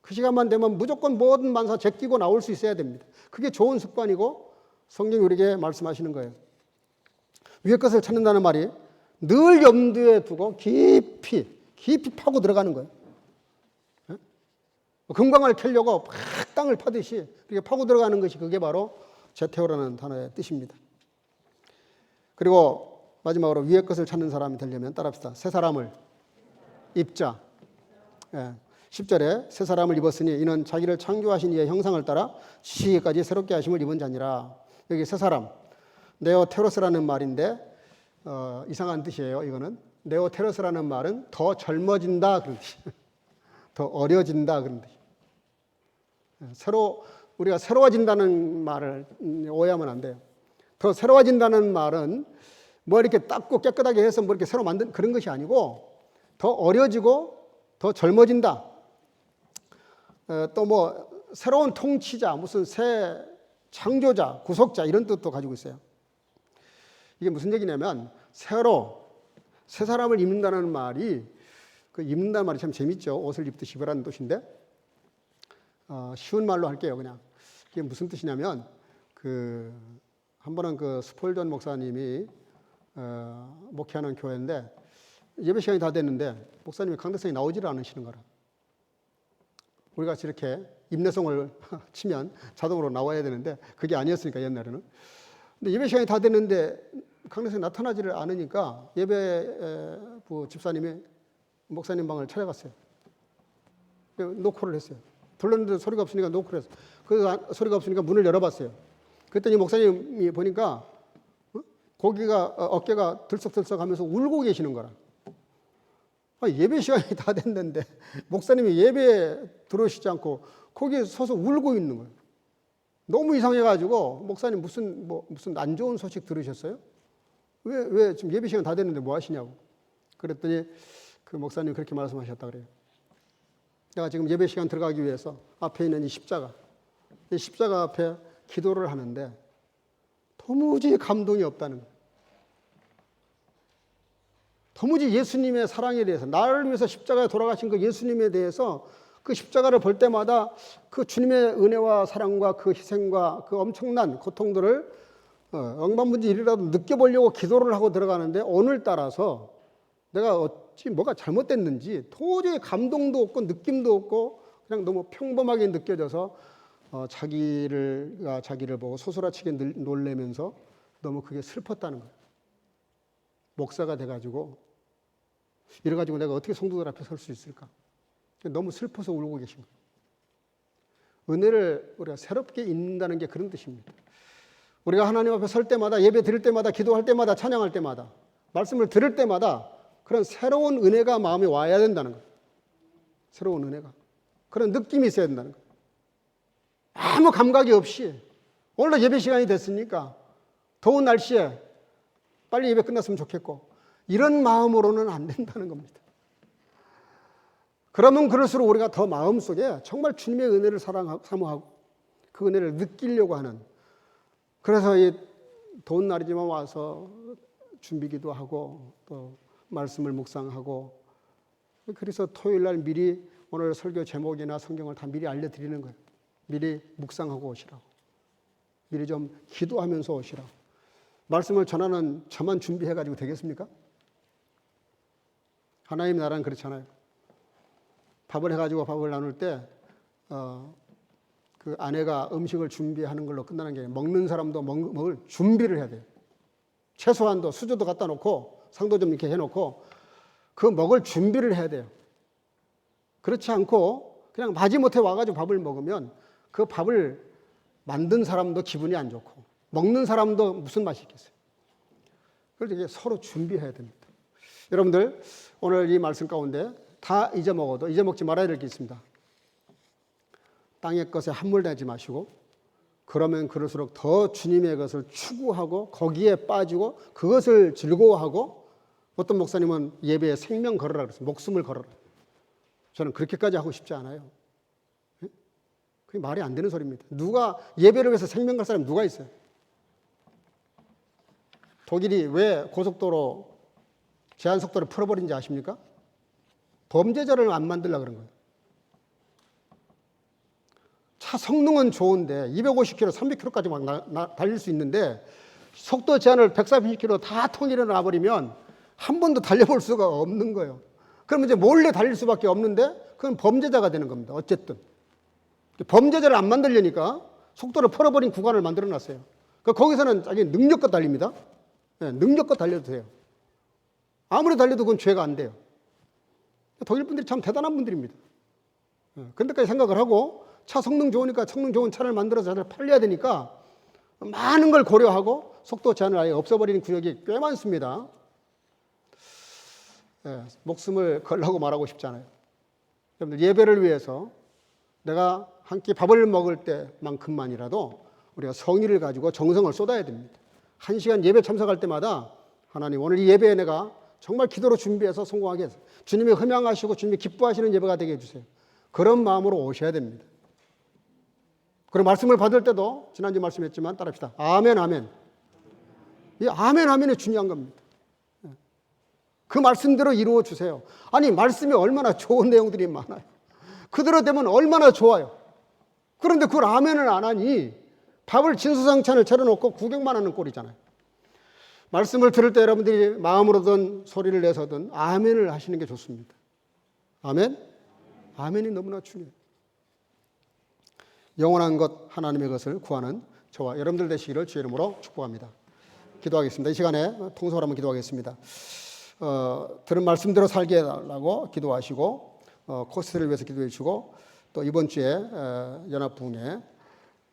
그 시간만 되면 무조건 모든 만사 제끼고 나올 수 있어야 됩니다. 그게 좋은 습관이고 성경이 우리에게 말씀하시는 거예요. 위의 것을 찾는다는 말이 늘 염두에 두고 깊이 파고 들어가는 거예요. 금광을 캐려고 막 땅을 파듯이 그렇게 파고 들어가는 것이 그게 바로 제테오라는 단어의 뜻입니다. 그리고 마지막으로 위의 것을 찾는 사람이 되려면 따라합시다. 새 사람을 입자. 10절에 새 사람을 입었으니 이는 자기를 창조하신 이의 형상을 따라 지시기까지 새롭게 하심을 입은 자니라. 여기 새 사람 네오테로스라는 말인데 이상한 뜻이에요. 이거는 네오테로스라는 말은 더 젊어진다 그런 뜻이에요. 더 어려진다 그런 뜻이에요. 우리가 새로워진다는 말을 오해하면 안 돼요. 더 새로워진다는 말은 뭐 이렇게 닦고 깨끗하게 해서 뭐 이렇게 새로 만든 그런 것이 아니고 더 어려지고 더 젊어진다. 또 뭐 새로운 통치자, 무슨 새 창조자, 구속자 이런 뜻도 가지고 있어요. 이게 무슨 얘기냐면 새 사람을 입는다는 말이 그 입는다는 말이 참 재밌죠. 옷을 입듯이 입으라는 뜻인데 쉬운 말로 할게요. 그냥 이게 무슨 뜻이냐면 한 번은 그 스폴전 목사님이 목회하는 교회인데 예배 시간이 다 됐는데 목사님이 강대상에 나오지를 않으시는 거라. 우리 같이 이렇게 임내성을 치면 자동으로 나와야 되는데 그게 아니었으니까 옛날에는. 근데 예배 시간이 다 됐는데 강대상에 나타나지를 않으니까 예배부 집사님이 목사님 방을 찾아갔어요. 노크를 했어요. 불렀는데 소리가 없으니까 노크를 했어요. 그 소리가 없으니까 문을 열어봤어요. 그랬더니 목사님이 보니까 고기가 어깨가 들썩들썩 하면서 울고 계시는 거라. 예배 시간이 다 됐는데 목사님이 예배 들어오시지 않고 거기에 서서 울고 있는 거예요. 너무 이상해가지고 목사님 무슨 안 좋은 소식 들으셨어요? 왜 지금 예배 시간 다 됐는데 뭐 하시냐고. 그랬더니 그 목사님 그렇게 말씀하셨다 그래요. 내가 지금 예배 시간 들어가기 위해서 앞에 있는 이 십자가 앞에 기도를 하는데 도무지 감동이 없다는 거예요. 도무지 예수님의 사랑에 대해서, 나를 위해서 십자가에 돌아가신 그 예수님에 대해서 그 십자가를 볼 때마다 그 주님의 은혜와 사랑과 그 희생과 그 엄청난 고통들을 억만문제일이라도 느껴보려고 기도를 하고 들어가는데 오늘따라서 내가 어찌 뭐가 잘못됐는지 도저히 감동도 없고 느낌도 없고 그냥 너무 평범하게 느껴져서 자기를 보고 소스라치게 놀래면서 너무 그게 슬펐다는 거예요. 목사가 돼가지고 이래가지고 내가 어떻게 성도들 앞에 설 수 있을까? 너무 슬퍼서 울고 계신 거예요. 은혜를 우리가 새롭게 잊는다는 게 그런 뜻입니다. 우리가 하나님 앞에 설 때마다, 예배 드릴 때마다, 기도할 때마다, 찬양할 때마다, 말씀을 들을 때마다 그런 새로운 은혜가 마음에 와야 된다는 거예요. 새로운 은혜가. 그런 느낌이 있어야 된다는 거예요. 아무 감각이 없이 오늘도 예배 시간이 됐으니까 더운 날씨에 빨리 예배 끝났으면 좋겠고 이런 마음으로는 안 된다는 겁니다. 그러면 그럴수록 우리가 더 마음속에 정말 주님의 은혜를 사모하고 그 은혜를 느끼려고 하는, 그래서 이 더운 날이지만 와서 준비기도 하고 또 말씀을 묵상하고, 그래서 토요일 날 미리 오늘 설교 제목이나 성경을 다 미리 알려드리는 거예요. 미리 묵상하고 오시라고. 미리 좀 기도하면서 오시라고. 말씀을 전하는 저만 준비해가지고 되겠습니까? 하나님 나라는 그렇잖아요. 밥을 해가지고 밥을 나눌 때 그 아내가 음식을 준비하는 걸로 끝나는 게 아니라 먹는 사람도 먹을 준비를 해야 돼요. 최소한도 수저도 갖다 놓고 상도 좀 이렇게 해놓고 그 먹을 준비를 해야 돼요. 그렇지 않고 그냥 마지못해 와가지고 밥을 먹으면 그 밥을 만든 사람도 기분이 안 좋고 먹는 사람도 무슨 맛이 있겠어요. 그래서 이게 서로 준비해야 됩니다. 여러분들 오늘 이 말씀 가운데 다 잊어먹어도 잊어먹지 말아야 될 게 있습니다. 땅의 것에 함몰되지 마시고 그러면 그럴수록 더 주님의 것을 추구하고 거기에 빠지고 그것을 즐거워하고, 어떤 목사님은 예배에 생명 걸어라 그랬어요. 목숨을 걸어라. 저는 그렇게까지 하고 싶지 않아요. 그게 말이 안 되는 소리입니다. 누가 예배를 위해서 생명 걸 사람이 누가 있어요? 독일이 왜 고속도로 제한 속도를 풀어버린지 아십니까? 범죄자를 안 만들려고 그런 거예요. 차 성능은 좋은데 250km, 300km까지 막 달릴 수 있는데 속도 제한을 140km 다 통일해 놔버리면 한 번도 달려볼 수가 없는 거예요. 그러면 이제 몰래 달릴 수밖에 없는데 그건 범죄자가 되는 겁니다. 어쨌든 범죄자를 안 만들려니까 속도를 풀어버린 구간을 만들어 놨어요. 거기서는 자기 능력껏 달립니다. 네, 능력껏 달려도 돼요. 아무리 달려도 그건 죄가 안 돼요. 독일 분들이 참 대단한 분들입니다. 그런데까지 생각을 하고 차 성능 좋으니까 성능 좋은 차를 만들어서 잘 팔려야 되니까 많은 걸 고려하고 속도 제한을 아예 없애버리는 구역이 꽤 많습니다. 목숨을 걸라고 말하고 싶지 않아요. 여러분들 예배를 위해서 내가 한 끼 밥을 먹을 때만큼만이라도 우리가 성의를 가지고 정성을 쏟아야 됩니다. 1시간 예배 참석할 때마다 하나님 오늘 이 예배에 내가 정말 기도로 준비해서 성공하게 해서 주님이 흠양하시고 주님이 기뻐하시는 예배가 되게 해주세요. 그런 마음으로 오셔야 됩니다. 그리고 말씀을 받을 때도 지난주 말씀했지만 따라합시다. 아멘 아멘. 이 아멘 아멘이 중요한 겁니다. 그 말씀대로 이루어 주세요. 아니 말씀이 얼마나 좋은 내용들이 많아요. 그대로 되면 얼마나 좋아요. 그런데 그걸 아멘을 안 하니 밥을 진수성찬을 차려놓고 구경만 하는 꼴이잖아요. 말씀을 들을 때 여러분들이 마음으로든 소리를 내서든 아멘을 하시는 게 좋습니다. 아멘? 아멘이 너무나 중요해요. 영원한 것 하나님의 것을 구하는 저와 여러분들 되시기를 주의 이름으로 축복합니다. 기도하겠습니다. 이 시간에 통성을 한번 기도하겠습니다. 들은 말씀대로 살게 해달라고 기도하시고 코스를 위해서 기도해 주시고 또 이번 주에 연합부흥회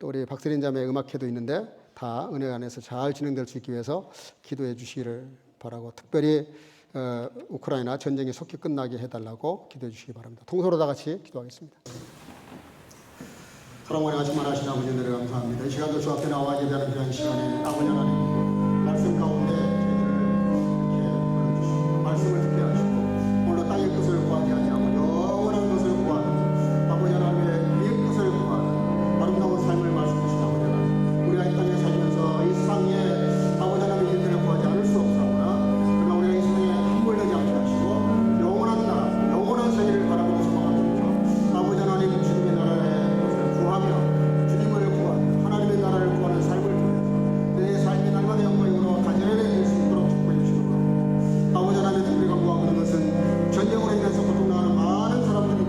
또 우리 박세린 자매 음악회도 있는데 다 은혜 안에서 잘 진행될 수 있기 위해서 기도해 주시기를 바라고, 특별히 우크라이나 전쟁이 속히 끝나게 해달라고 기도해 주시기 바랍니다. 통소로 다 같이 기도하겠습니다. 사랑하는 하신 아버지 은혜를 감사합니다. 이 시간도 주 앞에 나와 예배하는 그런 시간에 아버지 하나님 말씀 가운데 저희들을 이렇게 불러주시고 말씀을 듣게 하시고 오늘 땅의 것을 구하지 아니하고 영원한 것을 구하는 아버지 하나님의 위의 것을 구하는 아름다운 삶을 말씀 주신 아버지 하나님, 우리가 이 땅에 살면서 이 세상에 아버지 하나님의 일들을 구하지 않을 수 없사오나 그러나 우리가 이 세상에 함몰되지 않게 하시고 영원한 나라 영원한 세계를 바라보고 소망하옵소서. 아버지 하나님 주님의 나라에 주님을 구하며 하나님의 나라를 구하는 삶을 통해서 내 삶이 날마다 영광으로 가지런히 수 있도록 축복해 주시기 바랍니다. 아버지 하나님, 특별히 간구하는 것은 전쟁으로 인해서 고통당하는 많은 사람들이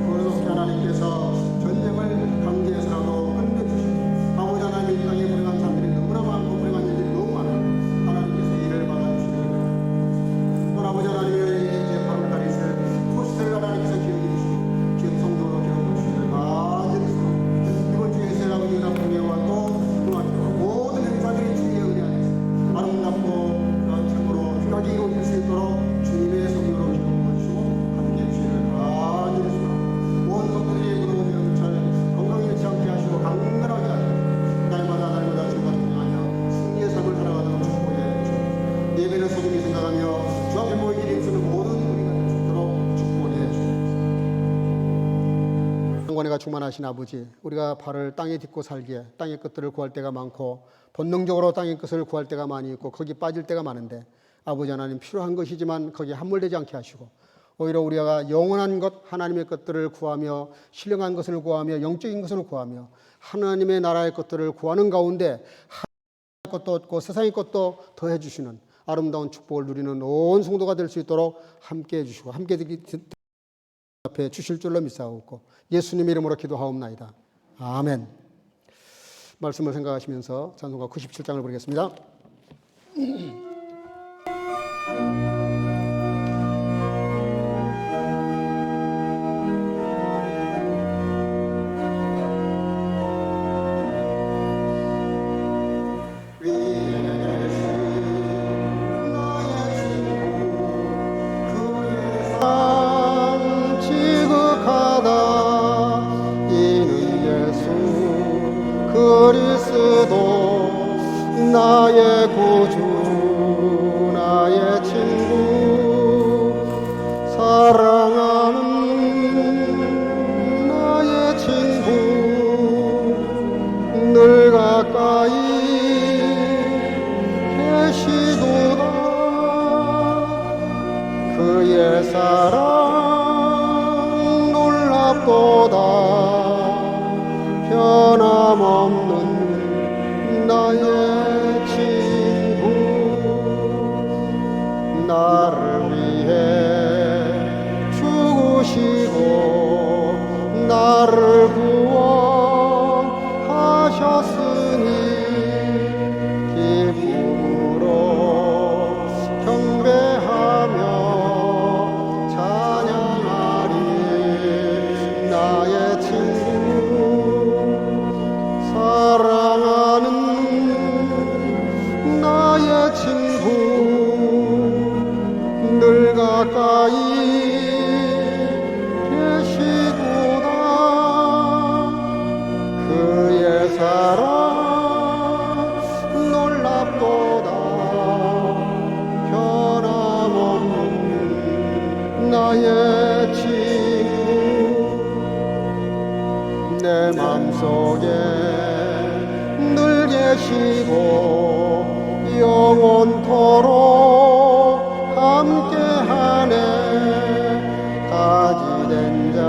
그렇게 하나님께서 전쟁을 강제해서라도 끝내주시고 아버지 하나님, 이 땅에 불행한 사람들이 너무나 많고 불행한 일들이 너무 많아 하나님께서 이를 막아주시기 바랍니다. 또 아버지 하나님의 이제 8월달에 있을 포스트를 하나님께서 기억해 주시고 지금 성도로 기억해 주시기를 간절히 이번 주에 세라우니나 공예와 또 모든 행사들이 주님의 은혜 안에서 아름답고 참으로 귀하게 이루어질 수 있도록 주님의 성령으로 기도해 주시고 함께 해주시기를 간절히 소망합니다. 온 성도들이 무더운 영찰 건강히 잃지 않게 하시고 강건하게 하시고 날마다 주가 동행하며 승리의 삶을 살아가도록 축복해 주시고 예배는 소중히 생각하며 주 앞에 모이기 힘쓰는 모든 우리가 될 수 있도록 축복해 주시고 영광과 충만하신 아버지, 우리가 발을 땅에 딛고 살기에 땅의 것들을 구할 때가 많고 본능적으로 땅의 것을 구할 때가 많이 있고 거기 빠질 때가 많은데 아버지 하나님, 필요한 것이지만 거기에 함몰되지 않게 하시고 오히려 우리가 영원한 것 하나님의 것들을 구하며 신령한 것을 구하며 영적인 것을 구하며 하나님의 나라의 것들을 구하는 가운데 하나님의 것도 얻고 세상의 것도 더해 주시는 아름다운 축복을 누리는 온 성도가 될 수 있도록 함께 해 주시고 함께 앞에 주실 줄로 믿사옵고 예수님 이름으로 기도하옵나이다. 아멘. 말씀을 생각하시면서 찬송가 97장을 부르겠습니다. 나의 구주 나의 친구 사랑하는 나의 친구 늘 가까이 계시도다. 그의 사랑 놀랍도다. 변함없는 나의 나를 위해 죽으시고 나를 구원하셨으니 기쁨으로 경배하며 찬양하리. 나의 친구 사랑하는 나의 친구 늘 가까이 계시도다. 그의 사랑 놀랍도다. 변함없는 나의 친구 내 맘속에 늘 계시고 영원토록 함께하네. 가지된 자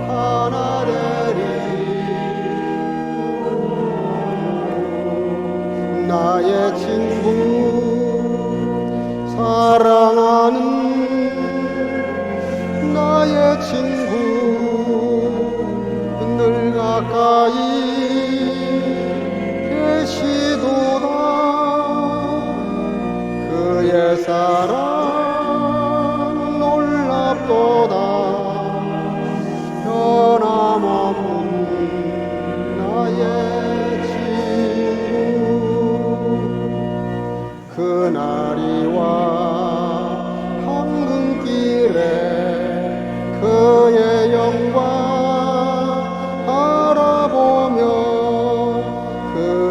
하나 되리. 나의 친구 사랑하는 나의 친구 늘 가까이 계시도다. 그의 사랑 놀랍도다. 변함없는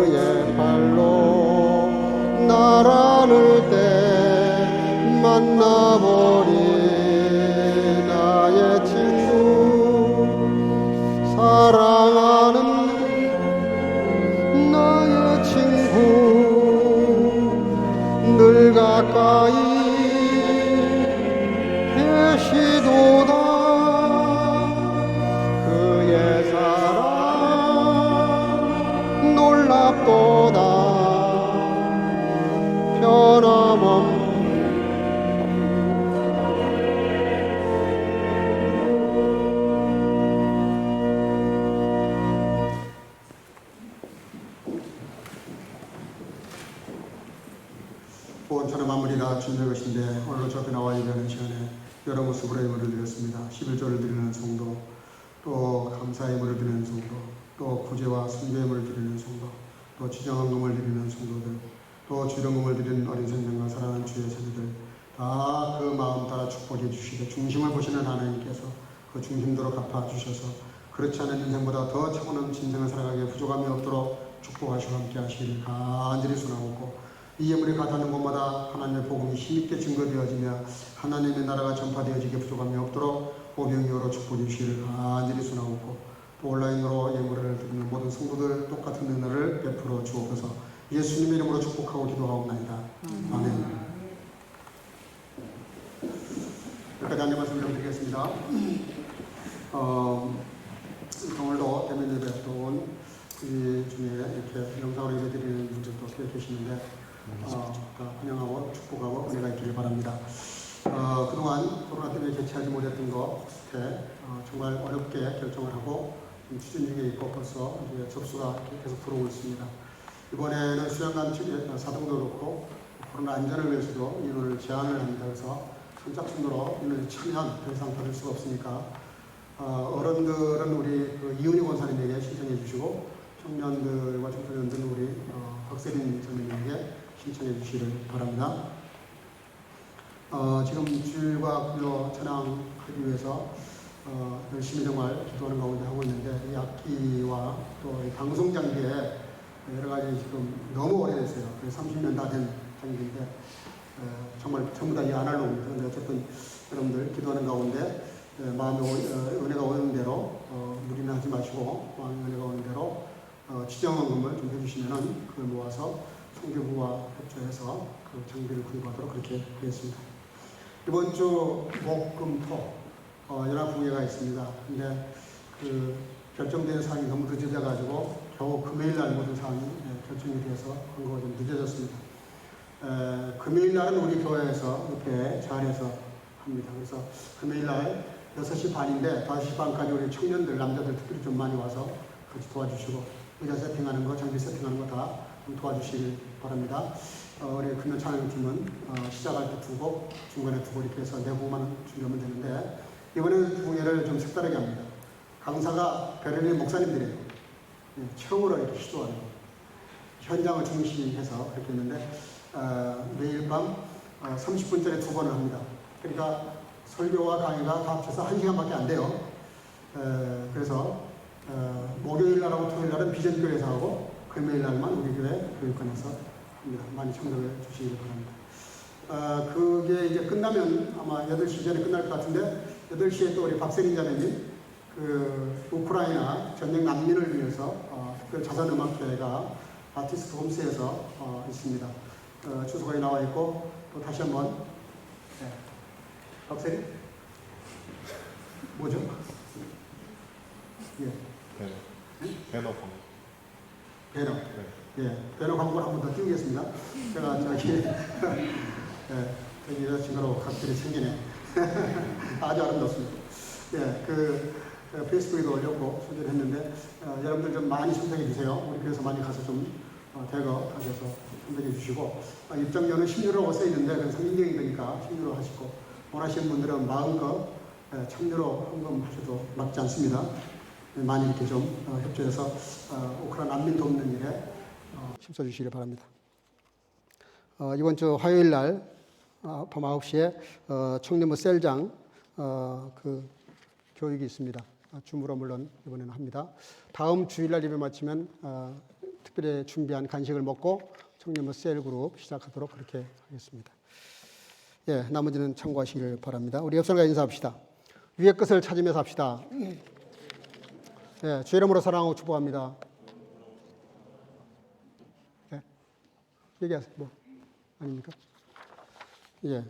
그의 발로 나란을 때 만나버린 나의 친구, 사랑하는 나의 친구, 늘 가까이 계시도다. 그의 사랑 놀랍도다. 변함없는 본천의 마무리가 준비된 것인데, 오늘 저 앞에 나와 예배하는 시간에 여러 모습으로 예물을 드렸습니다. 11조를 드리는 성도, 또 감사의 예물을 드리는 성도, 또 구제와 순교 예물을 드리는 성도, 또 지정헌금을 드리는 성도들, 또 주령금을 드리는 어린 생명과 사랑하는 주의 자녀들, 다 그 마음 따라 축복해 주시되 중심을 보시는 하나님께서 그 중심대로 갚아주셔서 그렇지 않은 인생보다 더 차고난 인생을 살아가기에 부족함이 없도록 축복하시고 함께 하시기를 간절히 소원하고, 이 예물이 가닿는 곳마다 하나님의 복음이 힘있게 증거되어지며 하나님의 나라가 전파되어지게 부족함이 없도록 오병이어로 축복해 주시기를 간절히 소원하고, 또 온라인으로 예물을 드리는 모든 성도들 똑같은 은혜를 베풀어 주옵소서. 예수님의 이름으로 축복하고 기도하옵나이다. 아멘. 여기까지 안내 말씀 좀 드리겠습니다. 오늘도 대면 예배 또 온 우리 중에 이렇게 영상으로 예배 드리는 분들도 꽤 계시는데, 환영하고 축복하고 은혜가 있기를 바랍니다. 그동안 코로나 때문에 개최하지 못했던 거 정말 어렵게 결정을 하고 추진 중에 있고 벌써 이제 접수가 계속 들어오고 있습니다. 이번에는 수양관 사동도 그렇고 코로나 안전을 위해서도 인원을 제한을 합니다. 그래서 선착순으로 인원이 차면 더 이상 받을 수가 없으니까 어른들은 우리 그 이은희 권사님에게 신청해 주시고, 청년들과 청소년들은 우리 박세린 선생님에게 신청해 주시기를 바랍니다. 지금 주일과 금요 찬양하기 위해서 열심히 정말 기도하는 가운데 하고 있는데, 이 악기와 또 이 방송 장비에 여러 가지 지금 너무 오래됐어요. 30년 다 된 장비인데 정말 전부 다 이 아날로그입니다. 근데 어쨌든 여러분들 기도하는 가운데 마음에 은혜가 오는 대로 무리는 하지 마시고 마음에 은혜가 오는 대로 지정헌금을 좀 해주시면은 그걸 모아서 성교부와 협조해서 그 장비를 구입하도록 그렇게 하겠습니다. 이번 주 목, 금, 토 연합공예가 있습니다. 근데 그 결정된 사항이 너무 늦어져가지고 겨우 금요일 날 모든 사항이 결정이 돼서 그거가 좀 늦어졌습니다. 금요일 날은 우리 교회에서 이렇게 잘해서 합니다. 그래서 금요일 날 6시 반인데 5시 반까지 우리 청년들, 남자들 특별히 좀 많이 와서 같이 도와주시고 의자 세팅하는 거, 장비 세팅하는 거 다 도와주시길 바랍니다. 우리 금요 찬양팀은 시작할 때 2곡, 중간에 2곡 이렇게 해서 4곡만 준비하면 되는데, 이번에는 공예를 좀 색다르게 합니다. 강사가 베를린 목사님들이에요. 처음으로 이렇게 시도하는 거예요. 현장을 중시해서 그렇게 했는데 매일 밤 30분짜리 2번을 합니다. 그러니까 설교와 강의가 다 합쳐서 1시간밖에 안 돼요. 그래서 목요일 날하고 토요일 날은 비전교회에서 하고 금요일 날만 우리 교회 교육관에서 합니다. 많이 참석해 주시기 바랍니다. 그게 이제 끝나면 아마 8시 전에 끝날 것 같은데, 8시에 또 우리 박세린 자매님 그 우크라이나 전쟁 난민을 위해서 특별 자선음악회가 아티스트 홈스에서 있습니다. 주소가 나와 있고, 또 다시 한번 박세린 뭐죠? 예. 배너 광고. 배너. 네. 예, 배너 광고를 한 번 더 띄우겠습니다. 제가 저기 여자친구로 각질이 생기네. 아주 아름답습니다. 예, 페이스북에도 올렸고 소개를 했는데 여러분들 좀 많이 참석해 주세요. 우리 그래서 많이 가서 좀 대거 가셔서 참석해 주시고, 입장료는 10유로라고 써 있는데 그건 상징적인 거니까 10유로 하시고, 원하시는 분들은 마음껏 참여로 헌금하셔도 막지 않습니다. 많이 이렇게 좀 협조해서 우크라이나 난민 돕는 일에 힘써 주시기 바랍니다. 이번 주 화요일 날 밤 9시에 청년부 셀장 그 교육이 있습니다. 줌으로 물론 이번에는 합니다. 다음 주일날 예배 마치면 특별히 준비한 간식을 먹고 청년부 셀그룹 시작하도록 그렇게 하겠습니다. 예, 나머지는 참고하시길 바랍니다. 우리 옆 사람과 인사합시다. 위의 것을 찾으며 삽시다. 예, 주 이름으로 사랑하고 축복합니다. 예, 얘기하세요. 뭐 아닙니까? 예.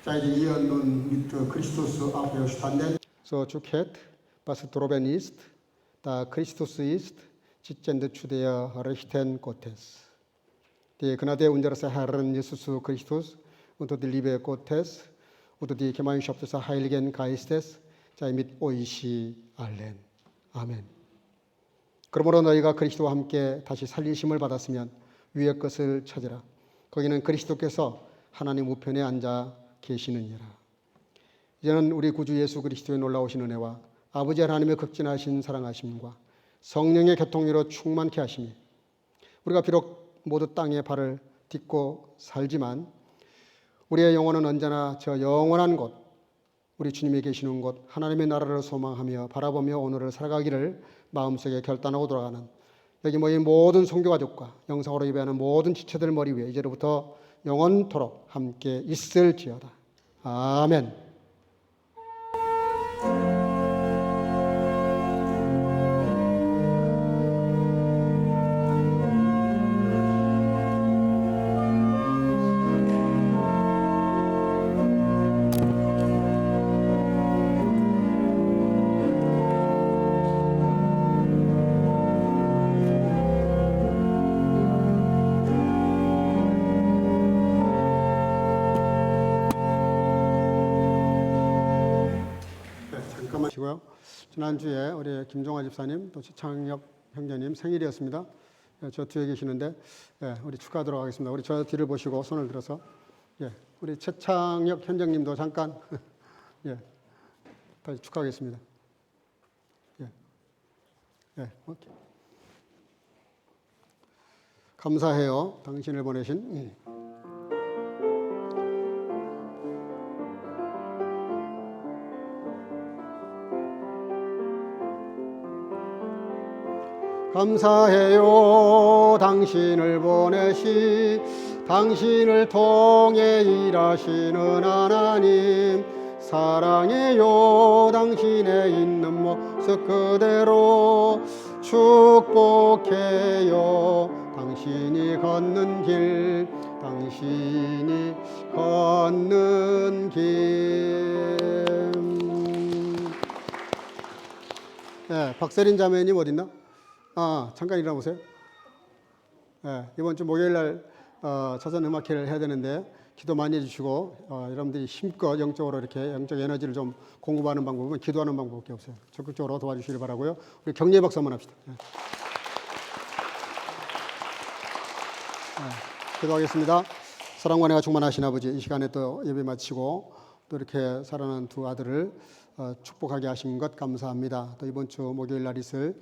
Seid ihr nun mit Christus auferstanden, so zuckt, was droben ist, da Christus ist, sitzend zu der Rechten Gottes. Die Gnade unseres Herrn Jesus Christus und die Liebe Gottes und die Gemeinschaft des Heiligen Geistes sei mit euch allen. 아멘. 그러므로 너희가 그리스도와 함께 다시 살리심을 받았으면 위의 것을 찾으라. 거기는 그리스도께서 하나님 우편에 앉아 계시느니라. 이제는 우리 구주 예수 그리스도의 놀라우신 은혜와 아버지 하나님의 극진하신 사랑하심과 성령의 교통으로 충만케 하심이 우리가 비록 모두 땅에 발을 딛고 살지만 우리의 영혼은 언제나 저 영원한 곳, 우리 주님이 계시는 곳, 하나님의 나라를 소망하며 바라보며 오늘을 살아가기를 마음속에 결단하고 돌아가는 여기 모인 모든 성교가족과 영상으로 예배하는 모든 지체들 머리 위에 이제로부터 영원토록 함께 있을지어다. 아멘. 지난주에 우리 김종화 집사님 또 최창혁 형제님 생일이었습니다. 저 뒤에 계시는데 우리 축하하도록 하겠습니다. 우리 저 뒤를 보시고 손을 들어서 우리 최창혁 형제님도 잠깐 다시 축하하겠습니다. 오케이. 감사해요. 당신을 보내신 감사해요. 당신을 보내시 당신을 통해 일하시는 하나님 사랑해요. 당신의 있는 모습 그대로 축복해요. 당신이 걷는 길 당신이 걷는 길 예, 박세린 자매님 어딨나? 잠깐 일어나보세요. 예, 이번 주 목요일 날 자선 음악회를 해야 되는데 기도 많이 해주시고 여러분들이 힘껏 영적으로 이렇게 영적 에너지를 좀 공급하는 방법은 기도하는 방법밖에 없어요. 적극적으로 도와주시길 바라고요. 우리 격려의 박수 한번 합시다. 예. 기도하겠습니다. 사랑과 은혜가 충만하신 아버지, 이 시간에 또 예배 마치고 또 이렇게 사랑하는 두 아들을 축복하게 하신 것 감사합니다. 또 이번 주 목요일 날 있을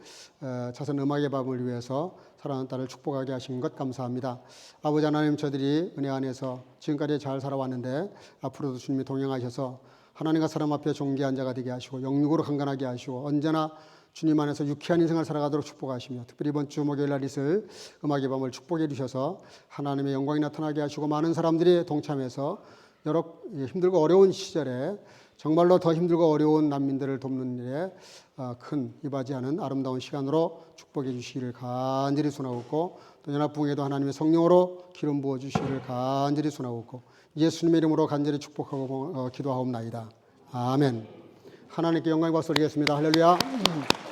자선 음악의 밤을 위해서 사랑하는 딸을 축복하게 하신 것 감사합니다. 아버지 하나님, 저들이 은혜 안에서 지금까지 잘 살아왔는데 앞으로도 주님이 동행하셔서 하나님과 사람 앞에 존귀한 자가 되게 하시고 영육으로 강건하게 하시고 언제나 주님 안에서 유쾌한 인생을 살아가도록 축복하시며 특별히 이번 주 목요일 날 있을 음악의 밤을 축복해 주셔서 하나님의 영광이 나타나게 하시고 많은 사람들이 동참해서 여러 힘들고 어려운 시절에 정말로 더 힘들고 어려운 난민들을 돕는 일에 큰 이바지하는 아름다운 시간으로 축복해 주시기를 간절히 소나옵고 또 연합부흥에도 하나님의 성령으로 기름 부어 주시기를 간절히 소나옵고 예수님의 이름으로 간절히 축복하고 기도하옵나이다. 아멘. 하나님께 영광과 박수 드리겠습니다. 할렐루야.